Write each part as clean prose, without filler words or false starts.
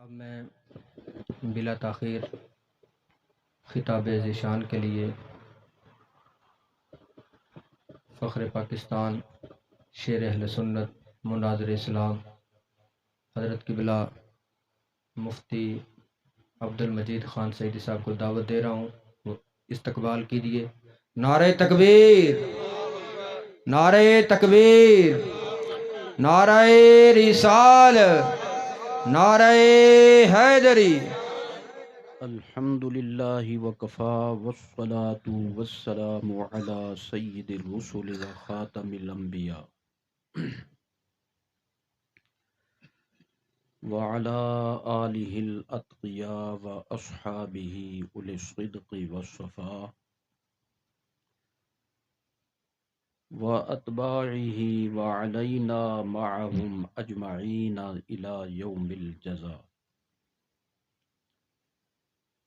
اب میں بلا تاخیر خطاب ذیشان کے لیے فخر پاکستان شیر اہل سنت مناظر اسلام حضرت قبلہ مفتی عبد المجید خان سعیدی صاحب کو دعوت دے رہا ہوں، وہ استقبال کیجیے۔ نعرہ تکبیر، نعرہ تکبیر، نعرہ رسال، نعرہ حیدری۔ الحمد للہ وکفا والصلاة والسلام علی سید الرسل وخاتم الانبیاء وعلی آلہ الاتقیاء واصحابہ اولی الصدق والصفاء واتباعہ وعلینا معہم اجمعین الی یوم الجزاء۔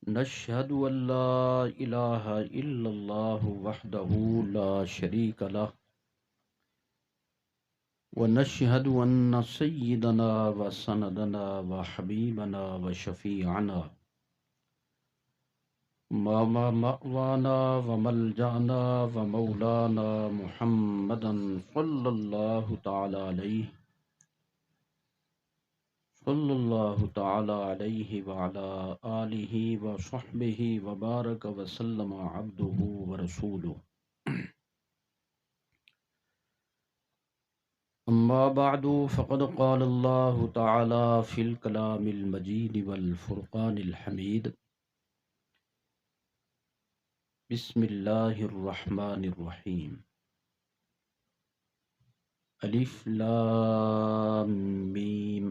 نشهد أن لا إله إلا الله وحده لا شريك له ونشهد أن سيدنا وسندنا وحبيبنا وشفيعنا مأوانا وملجأنا ومولانا محمدا صلى الله تعالى عليه وعلى آلہ وصحبہ وبارک وسلم عبدہ ورسولہ۔ اما بعد فقد قال اللہ تعالی فی الکلام المجید والفرقان الحمید۔ بسم اللہ الرحمن الرحیم۔ الف لام میم۔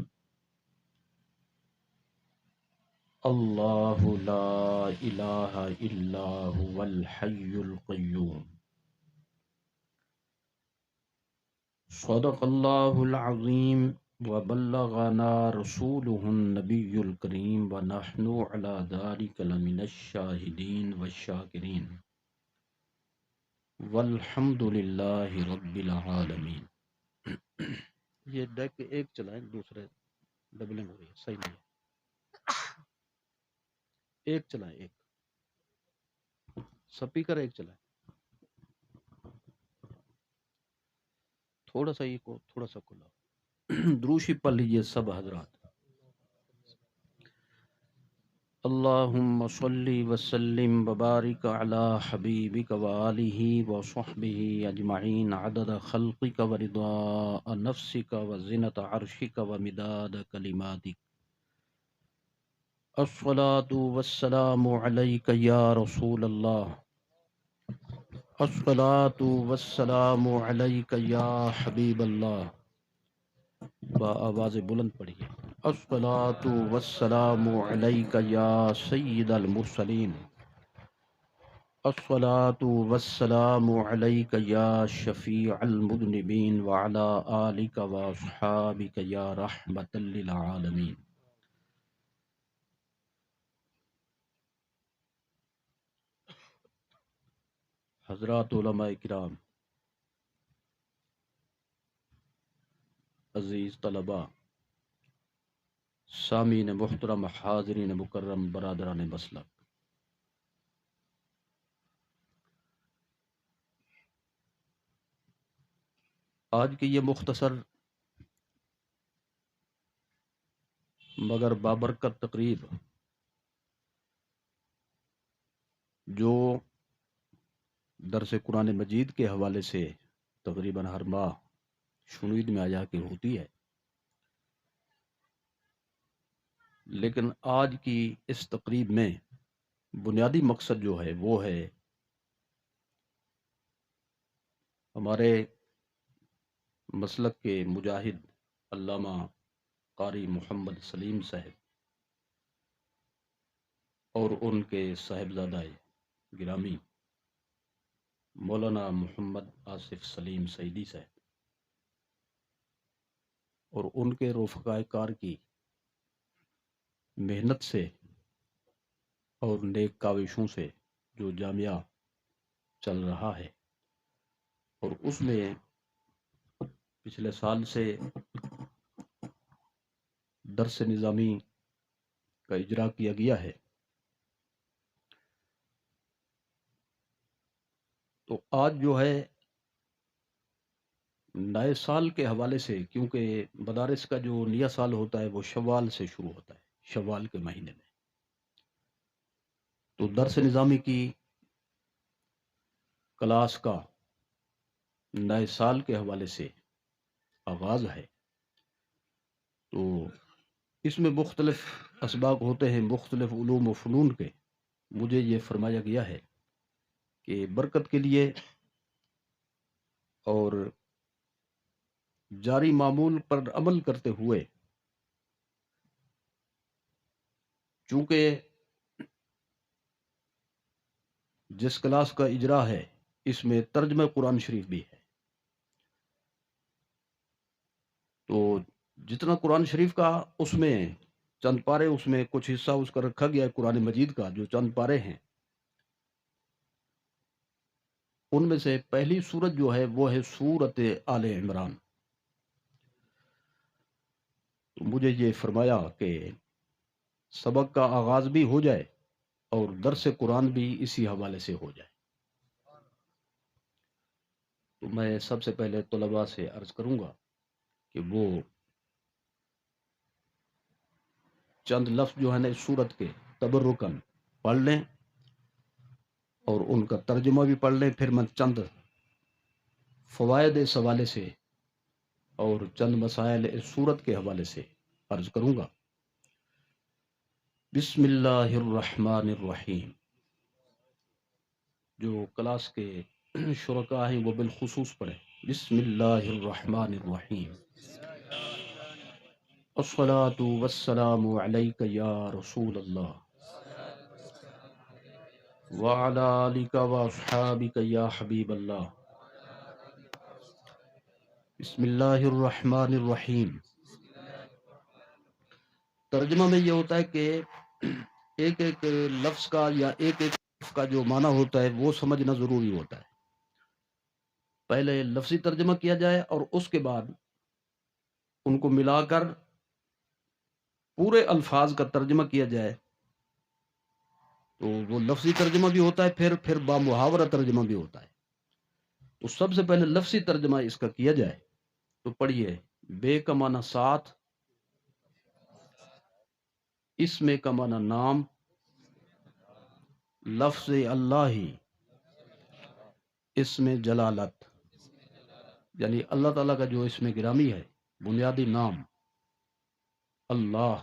اللہ لا الہ الا هو الحی القیوم۔ صدق اللہ العظیم وبلغنا رسوله النبی الکریم ونحن علی ذلک لمن الشاہدین والشاکرین والحمد للہ رب العالمین۔ یہ ڈیک ایک چلائیں، دوسرے ڈبلنگ ہو رہی ہے، صحیح نہیں ہے۔ ایک چلائیں، ایک سپیکر ایک چلائیں، تھوڑا سا یہ کو تھوڑا سا کھلا۔ دروشی پڑھ لیجئے سب حضرات۔ اللہم صلی وسلم وبارک علی حبیبک وآلہ وصحبہ اجمعین عدد خلقک ورضاء نفسک وزنت عرشک ومداد کلماتک۔ الصلاة والسلام علیک یا رسول اللہ، الصلاة والسلام علیک یا حبیب اللہ۔ با آواز بلند پڑھیے۔ الصلاة والسلام علیک یا سید المرسلین، الصلاة والسلام علیک یا شفیع المذنبین وعلی آلک واصحابک یا رحمت للعالمین۔ حضرات علماء کرام، عزیز طلباء، سامعین محترم، حاضرین مکرم، برادران مسلک، آج کی یہ مختصر مگر بابرکت تقریب جو درس قرآن مجید کے حوالے سے تقریباً ہر ماہ شنید میں آ جا کے ہوتی ہے، لیکن آج کی اس تقریب میں بنیادی مقصد جو ہے وہ ہے ہمارے مسلک کے مجاہد علامہ قاری محمد سلیم صاحب اور ان کے صاحبزادہ گرامی مولانا محمد آصف سلیم سعیدی صاحب اور ان کے رفقائے کار کی محنت سے اور نیک کاوشوں سے جو جامعہ چل رہا ہے، اور اس میں پچھلے سال سے درس نظامی کا اجرا کیا گیا ہے۔ تو آج جو ہے نئے سال کے حوالے سے، کیونکہ مدارس کا جو نیا سال ہوتا ہے وہ شوال سے شروع ہوتا ہے، شوال کے مہینے میں، تو درس نظامی کی کلاس کا نئے سال کے حوالے سے آغاز ہے۔ تو اس میں مختلف اسباق ہوتے ہیں، مختلف علوم و فنون کے۔ مجھے یہ فرمایا گیا ہے کہ برکت کے لیے اور جاری معمول پر عمل کرتے ہوئے، چونکہ جس کلاس کا اجرا ہے اس میں ترجمہ قرآن شریف بھی ہے، تو جتنا قرآن شریف کا اس میں چند پارے، اس میں کچھ حصہ اس کا رکھا گیا ہے قرآن مجید کا، جو چند پارے ہیں، ان میں سے پہلی سورت جو ہے وہ ہے سورت آل عمران۔ تو مجھے یہ فرمایا کہ سبق کا آغاز بھی ہو جائے اور درس قرآن بھی اسی حوالے سے ہو جائے۔ تو میں سب سے پہلے طلباء سے عرض کروں گا کہ وہ چند لفظ جو ہے نا اس سورت کے تبرکن پڑھ لیں اور ان کا ترجمہ بھی پڑھ لیں، پھر میں چند فوائد اس حوالے سے اور چند مسائل اس سورت کے حوالے سے عرض کروں گا۔ بسم اللہ الرحمن الرحیم۔ جو کلاس کے شرکاء ہیں وہ بالخصوص پڑھیں، بسم اللہ الرحمن الرحیم۔ الصلاۃ والسلام علیک یا رسول اللہ وعلی آلک واصحابک یا حبیب اللہ۔ بسم اللہ الرحمن الرحیم۔ ترجمہ میں یہ ہوتا ہے کہ ایک ایک لفظ کا یا ایک ایک لفظ کا جو معنی ہوتا ہے وہ سمجھنا ضروری ہوتا ہے۔ پہلے لفظی ترجمہ کیا جائے اور اس کے بعد ان کو ملا کر پورے الفاظ کا ترجمہ کیا جائے، تو وہ لفظی ترجمہ بھی ہوتا ہے، پھر بامحاورہ ترجمہ بھی ہوتا ہے۔ تو سب سے پہلے لفظی ترجمہ اس کا کیا جائے تو پڑھیے، بے کا معنی ساتھ، اسم کا معنی نام، لفظ اللہ ہی، اسم جلالت، یعنی اللہ تعالیٰ کا جو اسم گرامی ہے، بنیادی نام اللہ،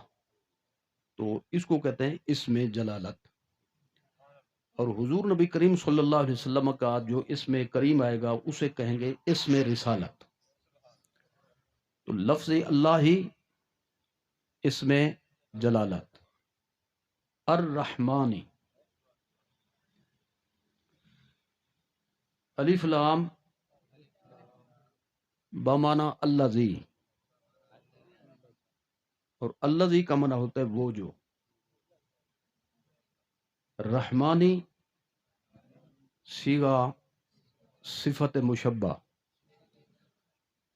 تو اس کو کہتے ہیں اسم جلالت۔ اور حضور نبی کریم صلی اللہ علیہ وسلم کا جو اسم کریم آئے گا اسے کہیں گے اسم رسالت۔ تو لفظ اللہ ہی، اسم جلالت۔ الرحمانی، الف لام بمعنی الذی، اور الذی کا معنی ہوتا ہے وہ جو۔ رحمانی صیغہ صفت مشبہ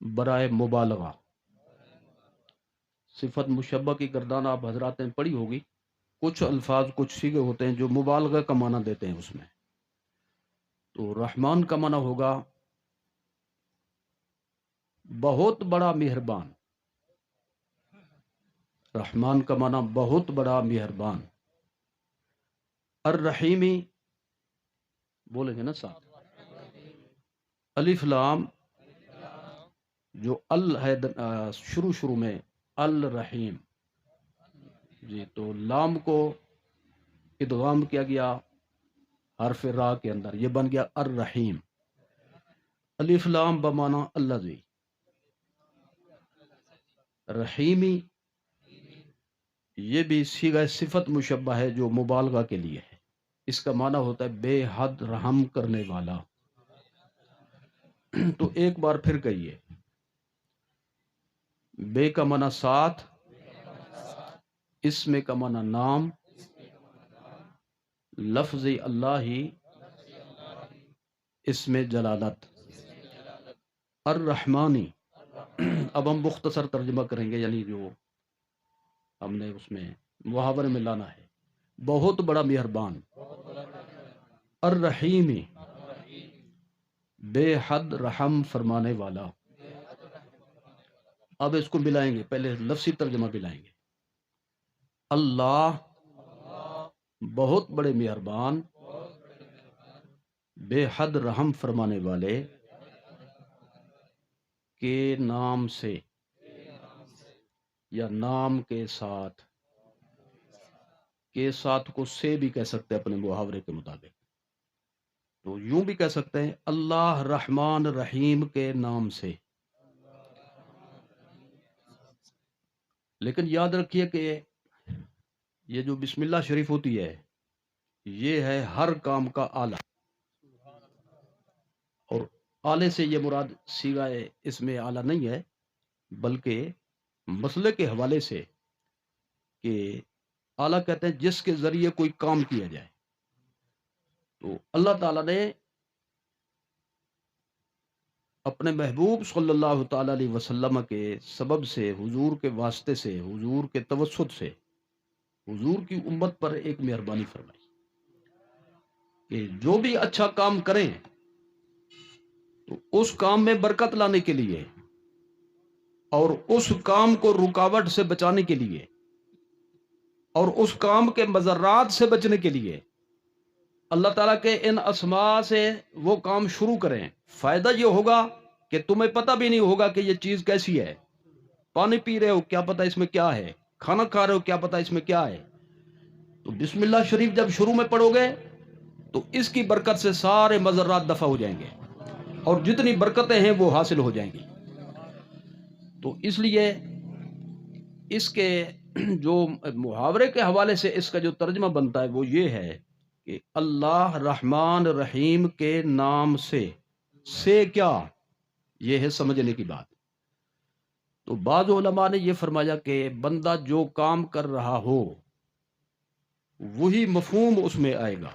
برائے مبالغہ۔ صفت مشبہ کی گردان آپ حضرات نے پڑھی ہوگی، کچھ الفاظ کچھ صیغے ہوتے ہیں جو مبالغہ کا معنی دیتے ہیں اس میں۔ تو رحمان کا معنی ہوگا بہت بڑا مہربان، رحمان کا معنی بہت بڑا مہربان۔ الرحیمی بولیں گے نا ساتھ، الف لام جو ال ہے شروع میں، الرحیم، جی، تو لام کو ادغام کیا گیا حرف را کے اندر، یہ بن گیا الرحیم۔ الف لام بمعنی الذی، رحیمی یہ بھی صیغہ صفت مشبہ ہے جو مبالغہ کے لیے ہے، اس کا معنی ہوتا ہے بے حد رحم کرنے والا۔ تو ایک بار پھر کہیے، بے کا معنی ساتھ، اسم کا معنی نام، لفظ اللہ ہی، اسم جلالت۔ الرحمانی، اب ہم مختصر ترجمہ کریں گے، یعنی جو ہم نے اس میں محاورے میں لانا ہے. بہت بڑا مہربان، الرحیم بے حد رحم فرمانے والا. اب اس کو ملائیں گے، پہلے لفظی ترجمہ ملائیں گے. اللہ بہت بڑے مہربان، بے حد رحم فرمانے والے کے نام سے یا نام کے ساتھ. کے ساتھ کو سے بھی کہہ سکتے ہیں اپنے محاورے کے مطابق. تو یوں بھی کہہ سکتے ہیں اللہ رحمان رحیم کے نام سے. لیکن یاد رکھیے کہ یہ جو بسم اللہ شریف ہوتی ہے یہ ہے ہر کام کا آلہ. اور آلے سے یہ مراد صیغہ اس میں آلہ نہیں ہے، بلکہ مسئلے کے حوالے سے کہ آلہ کہتے ہیں جس کے ذریعے کوئی کام کیا جائے. تو اللہ تعالیٰ نے اپنے محبوب صلی اللہ تعالی علیہ وسلم کے سبب سے، حضور کے واسطے سے، حضور کے توسط سے حضور کی امت پر ایک مہربانی فرمائی کہ جو بھی اچھا کام کریں تو اس کام میں برکت لانے کے لیے اور اس کام کو رکاوٹ سے بچانے کے لیے اور اس کام کے مضرات سے بچنے کے لیے اللہ تعالیٰ کے ان اسماء سے وہ کام شروع کریں. فائدہ یہ ہوگا کہ تمہیں پتہ بھی نہیں ہوگا کہ یہ چیز کیسی ہے. پانی پی رہے ہو، کیا پتہ اس میں کیا ہے. کھانا کھا رہے ہو، کیا پتہ اس میں کیا ہے. تو بسم اللہ شریف جب شروع میں پڑھو گے تو اس کی برکت سے سارے مضرات دفع ہو جائیں گے اور جتنی برکتیں ہیں وہ حاصل ہو جائیں گی. تو اس لیے اس کے جو محاورے کے حوالے سے اس کا جو ترجمہ بنتا ہے وہ یہ ہے کہ اللہ رحمان رحیم کے نام سے کیا، یہ ہے سمجھنے کی بات. تو بعض علماء نے یہ فرمایا کہ بندہ جو کام کر رہا ہو وہی مفہوم اس میں آئے گا،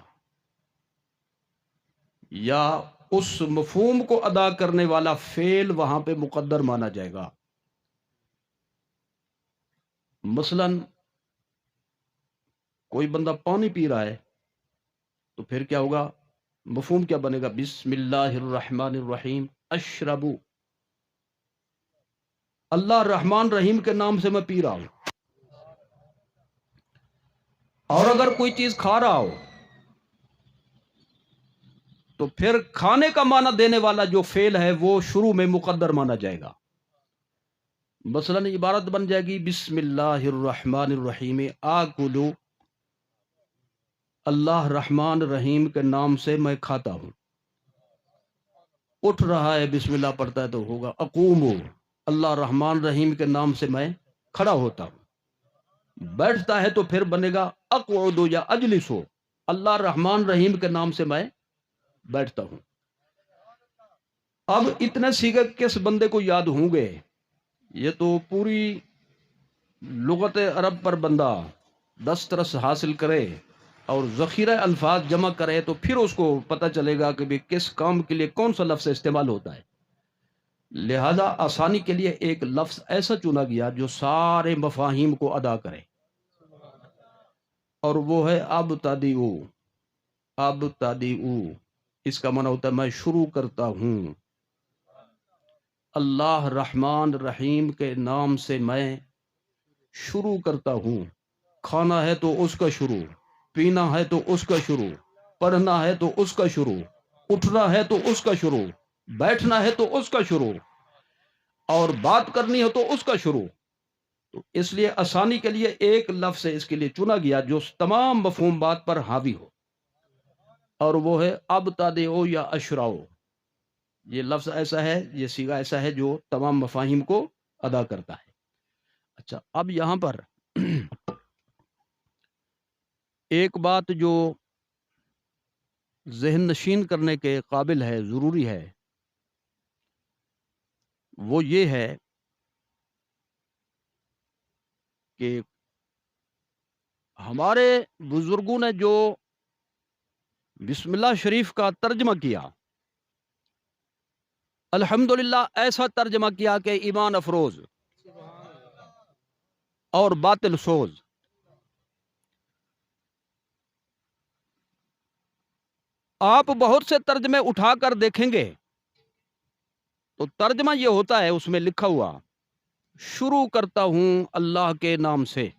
یا اس مفہوم کو ادا کرنے والا فعل وہاں پہ مقدر مانا جائے گا. مثلا کوئی بندہ پانی پی رہا ہے تو پھر کیا ہوگا، مفہوم کیا بنے گا، بسم اللہ الرحمن الرحیم اشربو. اللہ رحمان رحیم کے نام سے میں پی رہا ہوں. اور اگر کوئی چیز کھا رہا ہو تو پھر کھانے کا معنی دینے والا جو فعل ہے وہ شروع میں مقدر مانا جائے گا. مثلا عبارت بن جائے گی بسم اللہ الرحمن الرحیم آکلو، اللہ رحمان رحیم کے نام سے میں کھاتا ہوں. اٹھ رہا ہے بسم اللہ پڑھتا ہے تو ہوگا اقومو، اللہ رحمان رحیم کے نام سے میں کھڑا ہوتا ہوں. بیٹھتا ہے تو پھر بنے گا اقعدو یا اجلسو، اللہ رحمان رحیم کے نام سے میں بیٹھتا ہوں. اب اتنے صیغے کس بندے کو یاد ہوں گے؟ یہ تو پوری لغت عرب پر بندہ دسترس حاصل کرے اور ذخیرہ الفاظ جمع کرے تو پھر اس کو پتہ چلے گا کہ بھی کس کام کے لیے کون سا لفظ استعمال ہوتا ہے. لہذا آسانی کے لیے ایک لفظ ایسا چنا گیا جو سارے مفاہیم کو ادا کرے، اور وہ ہے ابتدئو. ابتدئو اس کا معنی ہوتا ہے میں شروع کرتا ہوں. اللہ رحمان رحیم کے نام سے میں شروع کرتا ہوں. کھانا ہے تو اس کا شروع، پینا ہے تو اس کا شروع، پڑھنا ہے تو اس کا شروع، اٹھنا ہے تو اس کا شروع، بیٹھنا ہے تو اس کا شروع، اور بات کرنی ہو تو اس کا شروع. تو اس لیے آسانی کے لیے ایک لفظ اس کے لیے چنا گیا جو تمام مفہوم بات پر حاوی ہو، اور وہ ہے ابتدئو یا اشراؤ. یہ لفظ ایسا ہے، یہ صیغہ ایسا ہے جو تمام مفاہیم کو ادا کرتا ہے. اچھا، اب یہاں پر ایک بات جو ذہن نشین کرنے کے قابل ہے، ضروری ہے، وہ یہ ہے کہ ہمارے بزرگوں نے جو بسم اللہ شریف کا ترجمہ کیا، الحمدللہ ایسا ترجمہ کیا کہ ایمان افروز اور باطل سوز آپ بہت سے ترجمے اٹھا کر دیکھیں گے تو ترجمہ یہ ہوتا ہے، اس میں لکھا ہوا شروع کرتا ہوں اللہ کے نام سے،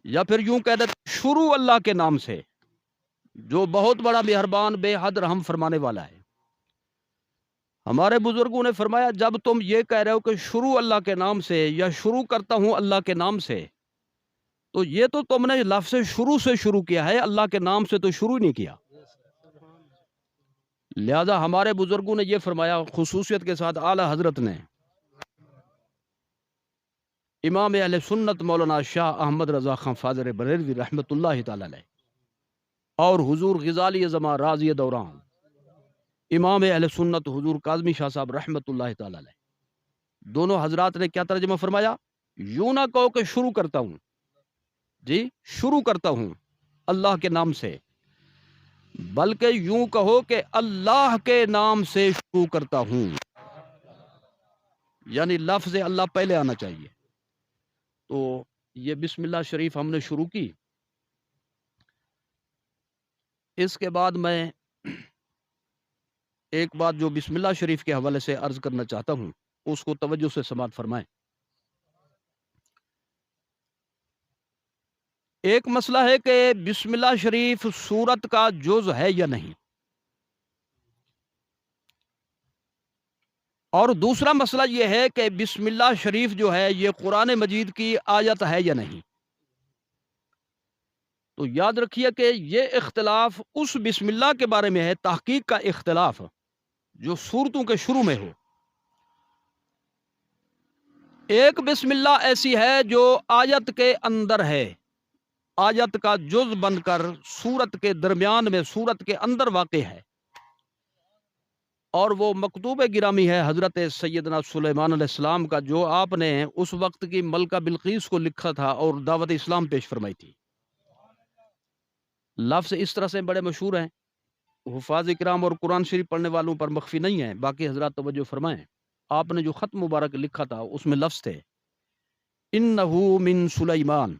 یا پھر یوں کہہ دیتے شروع اللہ کے نام سے، جو بہت بڑا مہربان بے حد رحم فرمانے والا ہے۔ ہمارے بزرگوں نے فرمایا جب تم یہ کہہ رہے ہو کہ شروع اللہ کے نام سے یا شروع کرتا ہوں اللہ کے نام سے، تو یہ تو تم نے لفظ شروع سے شروع کیا ہے، اللہ کے نام سے تو شروع نہیں کیا۔ لہذا ہمارے بزرگوں نے یہ فرمایا، خصوصیت کے ساتھ اعلی حضرت نے، امام اہل سنت مولانا شاہ احمد رضا خان فاضل بریلوی رحمۃ اللہ تعالی علیہ اور حضور غزالی زمان راضی دوران امام اہل سنت حضور کاظمی شاہ صاحب رحمۃ اللہ تعالی علیہ، دونوں حضرات نے کیا ترجمہ فرمایا؟ یوں نہ کہو کہ شروع کرتا ہوں، جی شروع کرتا ہوں اللہ کے نام سے، بلکہ یوں کہو کہ اللہ کے نام سے شروع کرتا ہوں، یعنی لفظ اللہ پہلے آنا چاہیے۔ تو یہ بسم اللہ شریف ہم نے شروع کی۔ اس کے بعد میں ایک بات جو بسم اللہ شریف کے حوالے سے عرض کرنا چاہتا ہوں، اس کو توجہ سے سماعت فرمائیں۔ ایک مسئلہ ہے کہ بسم اللہ شریف سورت کا جز ہے یا نہیں، اور دوسرا مسئلہ یہ ہے کہ بسم اللہ شریف جو ہے یہ قرآن مجید کی آیت ہے یا نہیں۔ تو یاد رکھیے کہ یہ اختلاف اس بسم اللہ کے بارے میں ہے، تحقیق کا اختلاف جو سورتوں کے شروع میں ہو۔ ایک بسم اللہ ایسی ہے جو آیت کے اندر ہے، آیت کا جز بن کر سورت کے درمیان میں، سورت کے اندر واقع ہے، اور وہ مکتوب گرامی ہے حضرت سیدنا سلیمان علیہ السلام کا، جو آپ نے اس وقت کی ملکہ بلقیس کو لکھا تھا اور دعوت اسلام پیش فرمائی تھی۔ لفظ اس طرح سے بڑے مشہور ہیں، حفاظ کرام اور قرآن شریف پڑھنے والوں پر مخفی نہیں ہیں، باقی حضرات توجہ فرمائیں۔ آپ نے جو خط مبارک لکھا تھا اس میں لفظ تھے انہو من سلیمان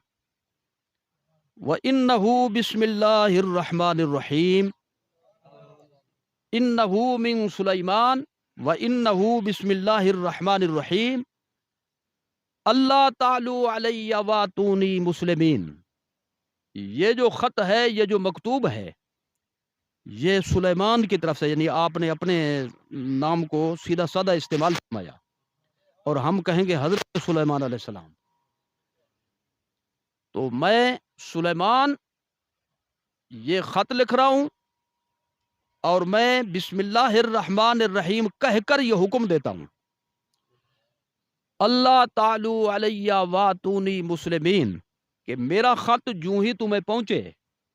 وَإِنَّهُ بِسْمِ اللَّهِ الرَّحْمَنِ الرَّحِيمِ، انہو من سلیمان وَإِنَّهُ بِسْمِ اللَّهِ الرَّحْمَنِ الرَّحِيمِ اللہ تعالی علی واتونی مسلمین۔ یہ جو خط ہے، یہ جو مکتوب ہے، یہ سلیمان کی طرف سے، یعنی آپ نے اپنے نام کو سیدھا سادہ استعمال فرمایا، اور ہم کہیں گے حضرت سلیمان علیہ السلام۔ تو میں سلیمان یہ خط لکھ رہا ہوں، اور میں بسم اللہ الرحمن الرحیم کہہ کر یہ حکم دیتا ہوں، اللہ تعالی علی واتونی مسلمین، کہ میرا خط جو ہی تمہیں پہنچے،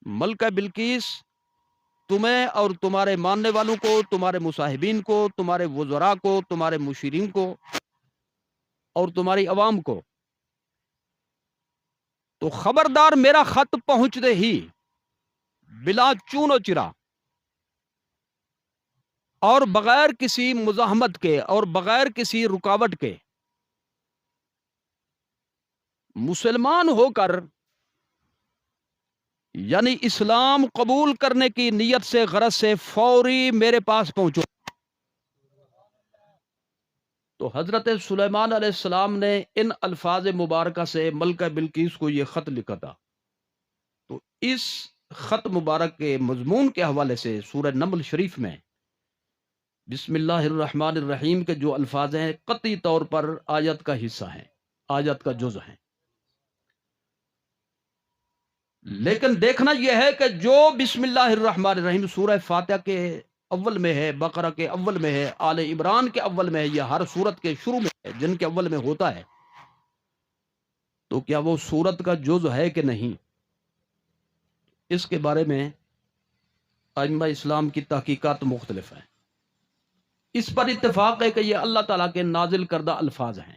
ملکہ بلقیس تمہیں اور تمہارے ماننے والوں کو، تمہارے مصاحبین کو، تمہارے وزراء کو، تمہارے مشیرین کو اور تمہاری عوام کو، تو خبردار میرا خط پہنچتے ہی بلا چون و چرا اور بغیر کسی مزاحمت کے اور بغیر کسی رکاوٹ کے، مسلمان ہو کر، یعنی اسلام قبول کرنے کی نیت سے، غرض سے فوری میرے پاس پہنچو۔ تو حضرت سلیمان علیہ السلام نے ان الفاظ مبارکہ سے ملکہ بلقیس کو یہ خط لکھا تھا۔ تو اس خط مبارک کے مضمون کے حوالے سے سورہ نمل شریف میں بسم اللہ الرحمن الرحیم کے جو الفاظ ہیں، قطعی طور پر آیت کا حصہ ہیں، آیت کا جز ہیں۔ لیکن دیکھنا یہ ہے کہ جو بسم اللہ الرحمن الرحیم سورہ فاتحہ کے اول میں ہے، بقرہ کے اول میں ہے، آل عمران کے اول میں ہے، یا ہر سورت کے شروع میں ہے، جن کے اول میں ہوتا ہے، تو کیا وہ سورت کا جز ہے کہ نہیں؟ اس کے بارے میں ائمہ اسلام کی تحقیقات مختلف ہیں۔ اس پر اتفاق ہے کہ یہ اللہ تعالیٰ کے نازل کردہ الفاظ ہیں۔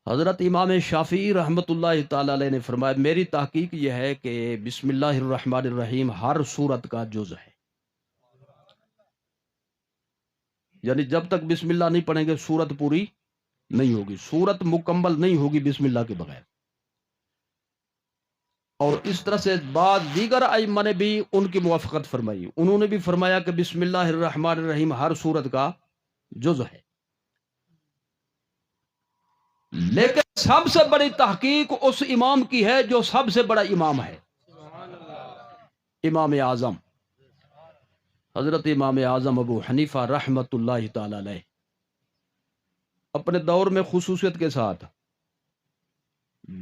حضرت امام شافعی رحمۃ اللہ تعالی علیہ نے فرمایا، میری تحقیق یہ ہے کہ بسم اللہ الرحمن الرحیم ہر سورت کا جز ہے، یعنی جب تک بسم اللہ نہیں پڑھیں گے سورت پوری نہیں ہوگی، سورت مکمل نہیں ہوگی بسم اللہ کے بغیر۔ اور اس طرح سے بعض دیگر ائمہ نے بھی ان کی موافقت فرمائی، انہوں نے بھی فرمایا کہ بسم اللہ الرحمن الرحیم ہر سورت کا جز ہے، لیکن سب سے بڑی تحقیق اس امام کی ہے جو سب سے بڑا امام ہے، امام اعظم حضرت امام اعظم ابو حنیفہ رحمۃ اللہ تعالی علیہ، اپنے دور میں خصوصیت کے ساتھ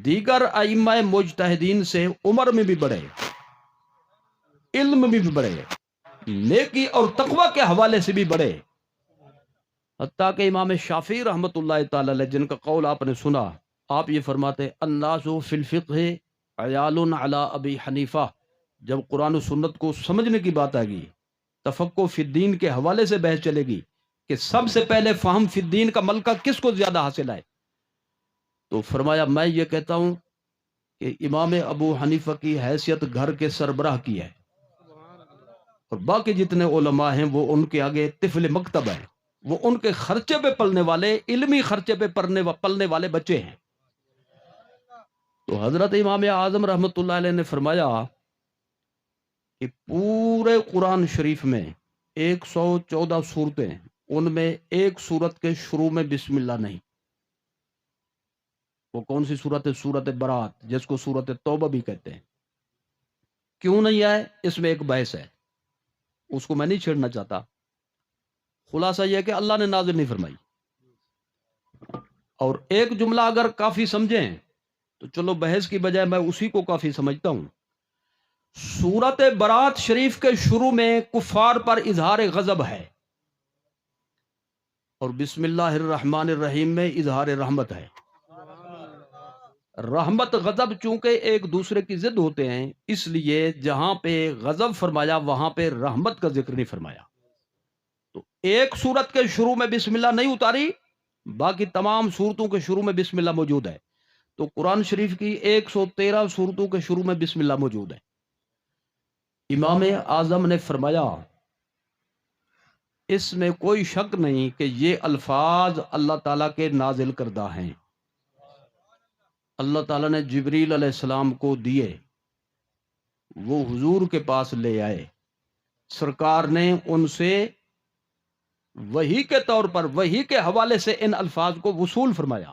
دیگر ائمہ مجتہدین سے عمر میں بھی بڑے، علم میں بھی بڑے، نیکی اور تقوی کے حوالے سے بھی بڑے، حتیٰ کہ امام شافعی رحمۃ اللہ تعالی علیہ جن کا قول آپ نے سنا، آپ یہ فرماتے الناس فی الفقہ عیال علی ابی حنیفہ، جب قرآن و سنت کو سمجھنے کی بات آئے گی، تفقہ فی الدین کے حوالے سے بحث چلے گی کہ سب سے پہلے فہم فی الدین کا ملکہ کس کو زیادہ حاصل ہے، تو فرمایا میں یہ کہتا ہوں کہ امام ابو حنیفہ کی حیثیت گھر کے سربراہ کی ہے، اور باقی جتنے علماء ہیں وہ ان کے آگے طفل مکتب ہے، وہ ان کے خرچے پہ پلنے والے، علمی خرچے پہ پلنے والے بچے ہیں۔ تو حضرت امام اعظم رحمۃ اللہ علیہ نے فرمایا کہ پورے قرآن شریف میں 114 صورتیں، ان میں ایک صورت کے شروع میں بسم اللہ نہیں۔ وہ کون سی صورت ہے؟ صورت برات، جس کو صورت توبہ بھی کہتے ہیں۔ کیوں نہیں آئے؟ اس میں ایک بحث ہے، اس کو میں نہیں چھیڑنا چاہتا، خلاصہ یہ ہے کہ اللہ نے نازل نہیں فرمائی، اور ایک جملہ اگر کافی سمجھیں تو چلو بحث کی بجائے میں اسی کو کافی سمجھتا ہوں۔ سورت برات شریف کے شروع میں کفار پر اظہار غضب ہے، اور بسم اللہ الرحمن الرحیم میں اظہار رحمت ہے۔ رحمت غضب چونکہ ایک دوسرے کی ضد ہوتے ہیں، اس لیے جہاں پہ غضب فرمایا وہاں پہ رحمت کا ذکر نہیں فرمایا۔ تو ایک سورت کے شروع میں بسم اللہ نہیں اتاری، باقی تمام سورتوں کے شروع میں بسم اللہ موجود ہے۔ تو قرآن شریف کی 113 سورتوں کے شروع میں بسم اللہ موجود ہے۔ امام اعظم نے فرمایا اس میں کوئی شک نہیں کہ یہ الفاظ اللہ تعالیٰ کے نازل کردہ ہیں، اللہ تعالیٰ نے جبریل علیہ السلام کو دیے، وہ حضور کے پاس لے آئے، سرکار نے ان سے وحی کے طور پر، وحی کے حوالے سے ان الفاظ کو وصول فرمایا،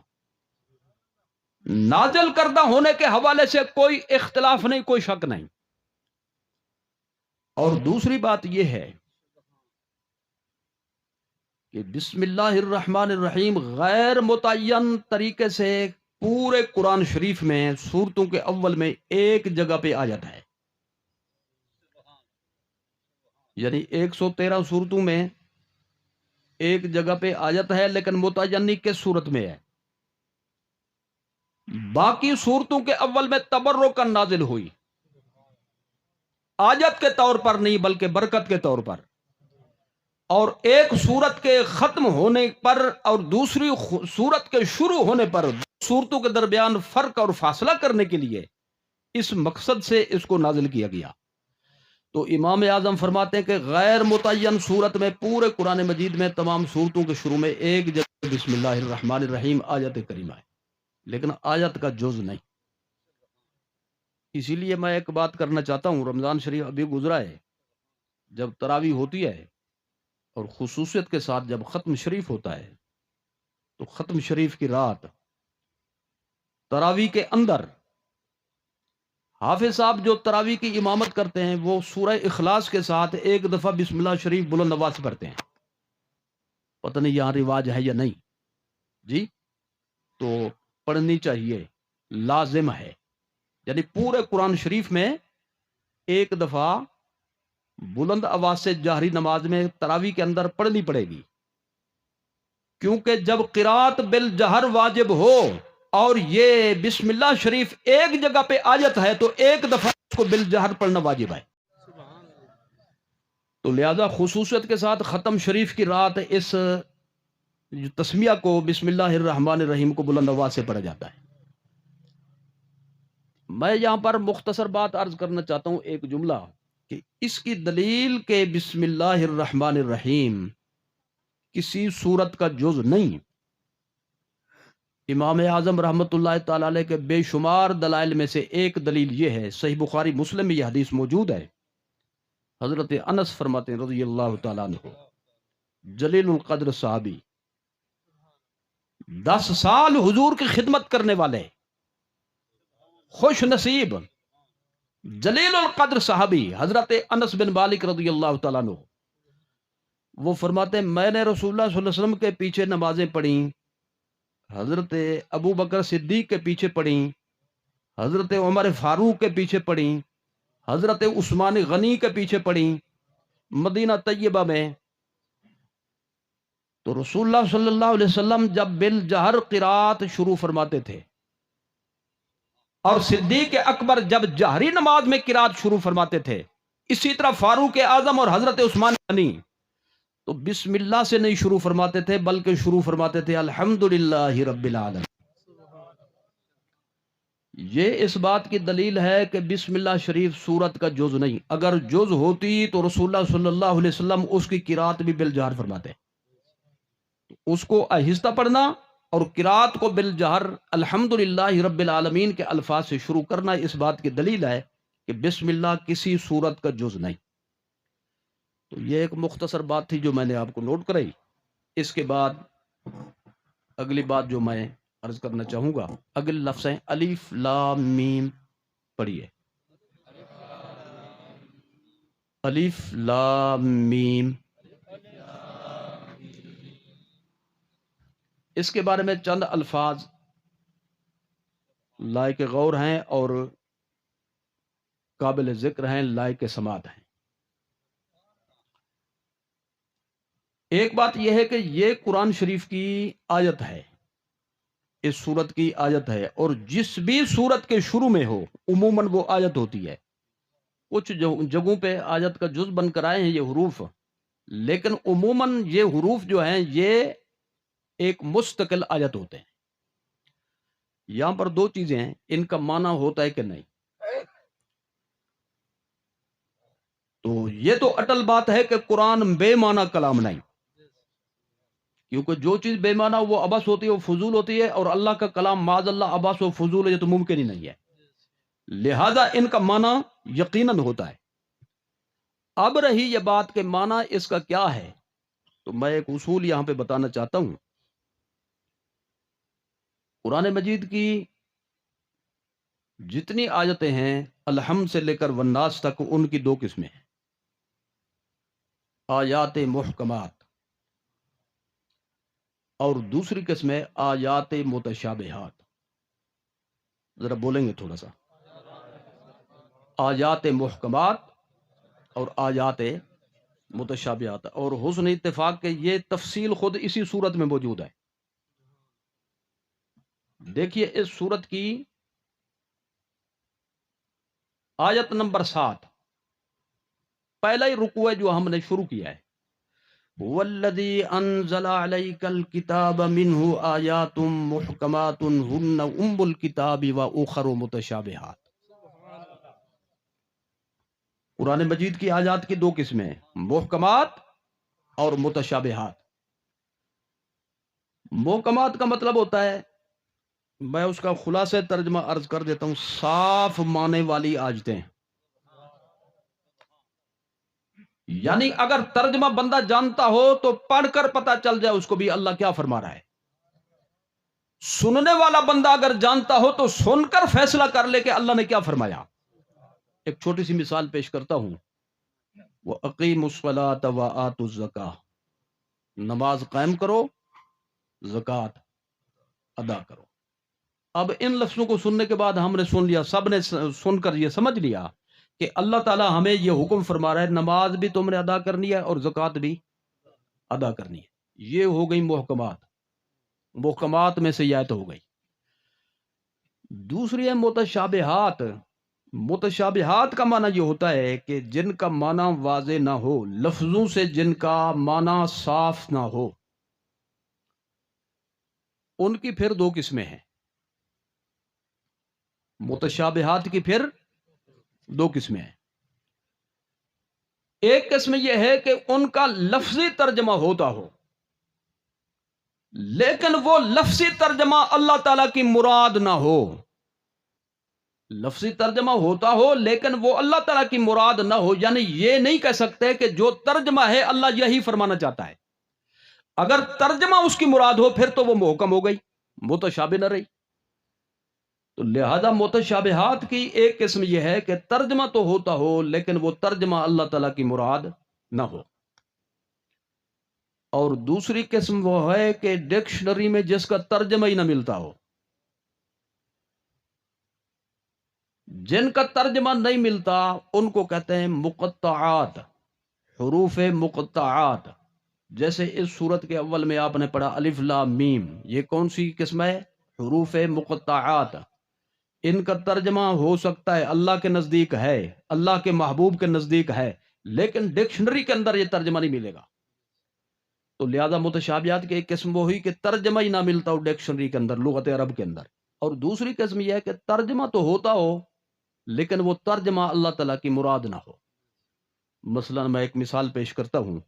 نازل کردہ ہونے کے حوالے سے کوئی اختلاف نہیں، کوئی شک نہیں۔ اور دوسری بات یہ ہے کہ بسم اللہ الرحمن الرحیم غیر متعین طریقے سے پورے قرآن شریف میں سورتوں کے اول میں ایک جگہ پہ آ جاتا ہے، یعنی 113 سورتوں میں ایک جگہ پہ آ جاتا ہے، لیکن متعین کس صورت میں ہے؟ باقی صورتوں کے اول میں تبرکن نازل ہوئی، آیت کے طور پر نہیں بلکہ برکت کے طور پر، اور ایک سورت کے ختم ہونے پر اور دوسری سورت کے شروع ہونے پر سورتوں کے درمیان فرق اور فاصلہ کرنے کے لیے اس مقصد سے اس کو نازل کیا گیا۔ تو امام اعظم فرماتے ہیں کہ غیر متعین صورت میں پورے قرآن مجید میں تمام صورتوں کے شروع میں ایک جگہ بسم اللہ الرحمن الرحیم آیت کریمہ ہے، لیکن آیت کا جز نہیں۔ اسی لیے میں ایک بات کرنا چاہتا ہوں، رمضان شریف ابھی گزرا ہے، جب تراویح ہوتی ہے اور خصوصیت کے ساتھ جب ختم شریف ہوتا ہے، تو ختم شریف کی رات تراویح کے اندر حافظ صاحب جو تراویح کی امامت کرتے ہیں وہ سورہ اخلاص کے ساتھ ایک دفعہ بسم اللہ شریف بلند آواز سے پڑھتے ہیں، پتہ نہیں یہاں رواج ہے یا نہیں جی، تو پڑھنی چاہیے، لازم ہے، یعنی پورے قرآن شریف میں ایک دفعہ بلند آواز سے جہری نماز میں تراویح کے اندر پڑھنی پڑے گی، کیونکہ جب قرات بالجہر واجب ہو اور یہ بسم اللہ شریف ایک جگہ پہ آیت ہے تو ایک دفعہ اس کو بالجہر پڑھنا واجب ہے، تو لہذا خصوصیت کے ساتھ ختم شریف کی رات اس تسمیہ کو بسم اللہ الرحمن الرحیم کو بلند آواز سے پڑھا جاتا ہے۔ میں یہاں پر مختصر بات عرض کرنا چاہتا ہوں، ایک جملہ، کہ اس کی دلیل کہ بسم اللہ الرحمن الرحیم کسی صورت کا جز نہیں، امام اعظم رحمۃ اللہ تعالی علیہ کے بے شمار دلائل میں سے ایک دلیل یہ ہے، صحیح بخاری مسلم میں یہ حدیث موجود ہے، حضرت انس فرماتے ہیں رضی اللہ تعالیٰ عنہ، جلیل القدر صحابی، 10 سال حضور کی خدمت کرنے والے خوش نصیب جلیل القدر صحابی حضرت انس بن مالک رضی اللہ تعالیٰ عنہ، وہ فرماتے ہیں میں نے رسول اللہ صلی اللہ علیہ وسلم کے پیچھے نمازیں پڑھیں، حضرت ابو بکر صدیق کے پیچھے پڑھیں، حضرت عمر فاروق کے پیچھے پڑھیں، حضرت عثمان غنی کے پیچھے پڑھیں مدینہ طیبہ میں، تو رسول اللہ صلی اللہ علیہ وسلم جب بالجہر قرات شروع فرماتے تھے اور صدیق اکبر جب جہری نماز میں قرات شروع فرماتے تھے، اسی طرح فاروق اعظم اور حضرت عثمان غنی تو بسم اللہ سے نہیں شروع فرماتے تھے بلکہ شروع فرماتے تھے الحمدللہ رب العالمین۔ یہ اس بات کی دلیل ہے کہ بسم اللہ شریف سورت کا جز نہیں، اگر جز ہوتی تو رسول اللہ صلی اللہ علیہ وسلم اس کی قرات بھی بالجہر فرماتے، اس کو آہستہ پڑھنا اور قرات کو بالجہر الحمدللہ رب العالمین کے الفاظ سے شروع کرنا اس بات کی دلیل ہے کہ بسم اللہ کسی سورت کا جز نہیں۔ تو یہ ایک مختصر بات تھی جو میں نے آپ کو نوٹ کرائی۔ اس کے بعد اگلی بات جو میں عرض کرنا چاہوں گا، اگلے لفظ ہیں الف لام میم، پڑھیے الف لام میم۔ اس کے بارے میں چند الفاظ لائق غور ہیں اور قابل ذکر ہیں، لائق سماعت ہیں۔ ایک بات یہ ہے کہ یہ قرآن شریف کی آیت ہے، اس سورت کی آیت ہے، اور جس بھی سورت کے شروع میں ہو عموماً وہ آیت ہوتی ہے۔ کچھ جگہوں پہ آیت کا جز بن کر آئے ہیں یہ حروف، لیکن عموماً یہ حروف جو ہیں یہ ایک مستقل آیت ہوتے ہیں۔ یہاں پر دو چیزیں ہیں، ان کا معنی ہوتا ہے کہ نہیں، تو یہ تو اٹل بات ہے کہ قرآن بے معنی کلام نہیں، کیونکہ جو چیز بے معنی وہ عبث ہوتی ہے، وہ فضول ہوتی ہے، اور اللہ کا کلام معاذ اللہ عبث و فضول ہے، یہ تو ممکن ہی نہیں ہے، لہذا ان کا معنی یقیناً ہوتا ہے۔ اب رہی یہ بات کہ معنی اس کا کیا ہے، تو میں ایک اصول یہاں پہ بتانا چاہتا ہوں۔ قرآن مجید کی جتنی آیتیں ہیں الحمد سے لے کر والناس تک، ان کی دو قسمیں ہیں، آیات محکمات اور دوسری قسم ہے آیات متشابہات۔ ذرا بولیں گے تھوڑا سا، آیات محکمات اور آیات متشابہات، اور حسن اتفاق کہ یہ تفصیل خود اسی صورت میں موجود ہے۔ دیکھیے اس صورت کی آیت نمبر 7، پہلا ہی رکوع ہے جو ہم نے شروع کیا ہے، والذی انزل علیک الکتاب منہ آیات محکمات ہن ام الکتاب واخر متشابہات۔ قرآن مجید کی آیات کی دو قسمیں ہیں، محکمات اور متشابہات۔ محکمات کا مطلب ہوتا ہے، میں اس کا خلاصہ ترجمہ عرض کر دیتا ہوں، صاف معنی والی آیتیں، یعنی اگر ترجمہ بندہ جانتا ہو تو پڑھ کر پتہ چل جائے اس کو بھی اللہ کیا فرما رہا ہے۔ سننے والا بندہ اگر جانتا ہو تو سن کر فیصلہ کر لے کہ اللہ نے کیا فرمایا۔ ایک چھوٹی سی مثال پیش کرتا ہوں، وَأَقِيمُوا الصَّلَاةَ وَآتُوا الزَّكَاةَ، نماز قائم کرو، زکوٰۃ ادا کرو۔ اب ان لفظوں کو سننے کے بعد ہم نے سن لیا، سب نے سن کر یہ سمجھ لیا کہ اللہ تعالیٰ ہمیں یہ حکم فرما رہا ہے نماز بھی تم نے ادا کرنی ہے اور زکوٰۃ بھی ادا کرنی ہے۔ یہ ہو گئی محکمات، محکمات میں سے یہ آیت ہو گئی۔ دوسری ہے متشابہات۔ متشابہات کا معنی یہ ہوتا ہے کہ جن کا معنی واضح نہ ہو، لفظوں سے جن کا معنی صاف نہ ہو، ان کی پھر دو قسمیں ہیں۔ متشابہات کی پھر دو قسمیں ہیں۔ ایک قسم یہ ہے کہ ان کا لفظی ترجمہ ہوتا ہو، لیکن وہ لفظی ترجمہ اللہ تعالیٰ کی مراد نہ ہو، لفظی ترجمہ ہوتا ہو لیکن وہ اللہ تعالیٰ کی مراد نہ ہو، یعنی یہ نہیں کہہ سکتے کہ جو ترجمہ ہے اللہ یہی فرمانا چاہتا ہے۔ اگر ترجمہ اس کی مراد ہو پھر تو وہ محکم ہو گئی، متشابہ نہ رہی۔ تو لہذا متشابہات کی ایک قسم یہ ہے کہ ترجمہ تو ہوتا ہو لیکن وہ ترجمہ اللہ تعالیٰ کی مراد نہ ہو، اور دوسری قسم وہ ہے کہ ڈکشنری میں جس کا ترجمہ ہی نہ ملتا ہو، جن کا ترجمہ نہیں ملتا ان کو کہتے ہیں مقطعات، حروف مقطعات۔ جیسے اس سورت کے اول میں آپ نے پڑھا الف لام میم، یہ کون سی قسم ہے؟ حروف مقطعات۔ ان کا ترجمہ ہو سکتا ہے اللہ کے نزدیک ہے، اللہ کے محبوب کے نزدیک ہے، لیکن ڈکشنری کے اندر یہ ترجمہ نہیں ملے گا۔ تو لہذا متشابہات کی ایک قسم وہ ہوئی کہ ترجمہ ہی نہ ملتا ہو ڈکشنری کے اندر، لغت عرب کے اندر، اور دوسری قسم یہ ہے کہ ترجمہ تو ہوتا ہو لیکن وہ ترجمہ اللہ تعالیٰ کی مراد نہ ہو۔ مثلا میں ایک مثال پیش کرتا ہوں،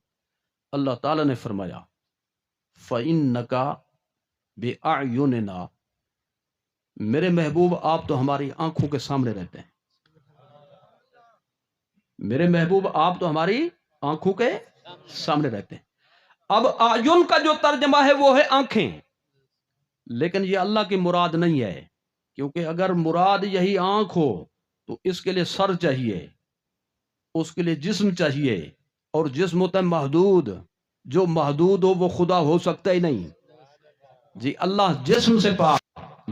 اللہ تعالیٰ نے فرمایا فَإِنَّكَ بِأَعْيُنِنَا، میرے محبوب آپ تو ہماری آنکھوں کے سامنے رہتے ہیں، میرے محبوب آپ تو ہماری آنکھوں کے سامنے رہتے ہیں۔ اب اعین کا جو ترجمہ ہے وہ ہے آنکھیں، لیکن یہ اللہ کی مراد نہیں ہے، کیونکہ اگر مراد یہی آنکھ ہو تو اس کے لیے سر چاہیے، اس کے لیے جسم چاہیے، اور جسم ہوتا ہے محدود، جو محدود ہو وہ خدا ہو سکتا ہی نہیں۔ جی اللہ جسم سے پاک،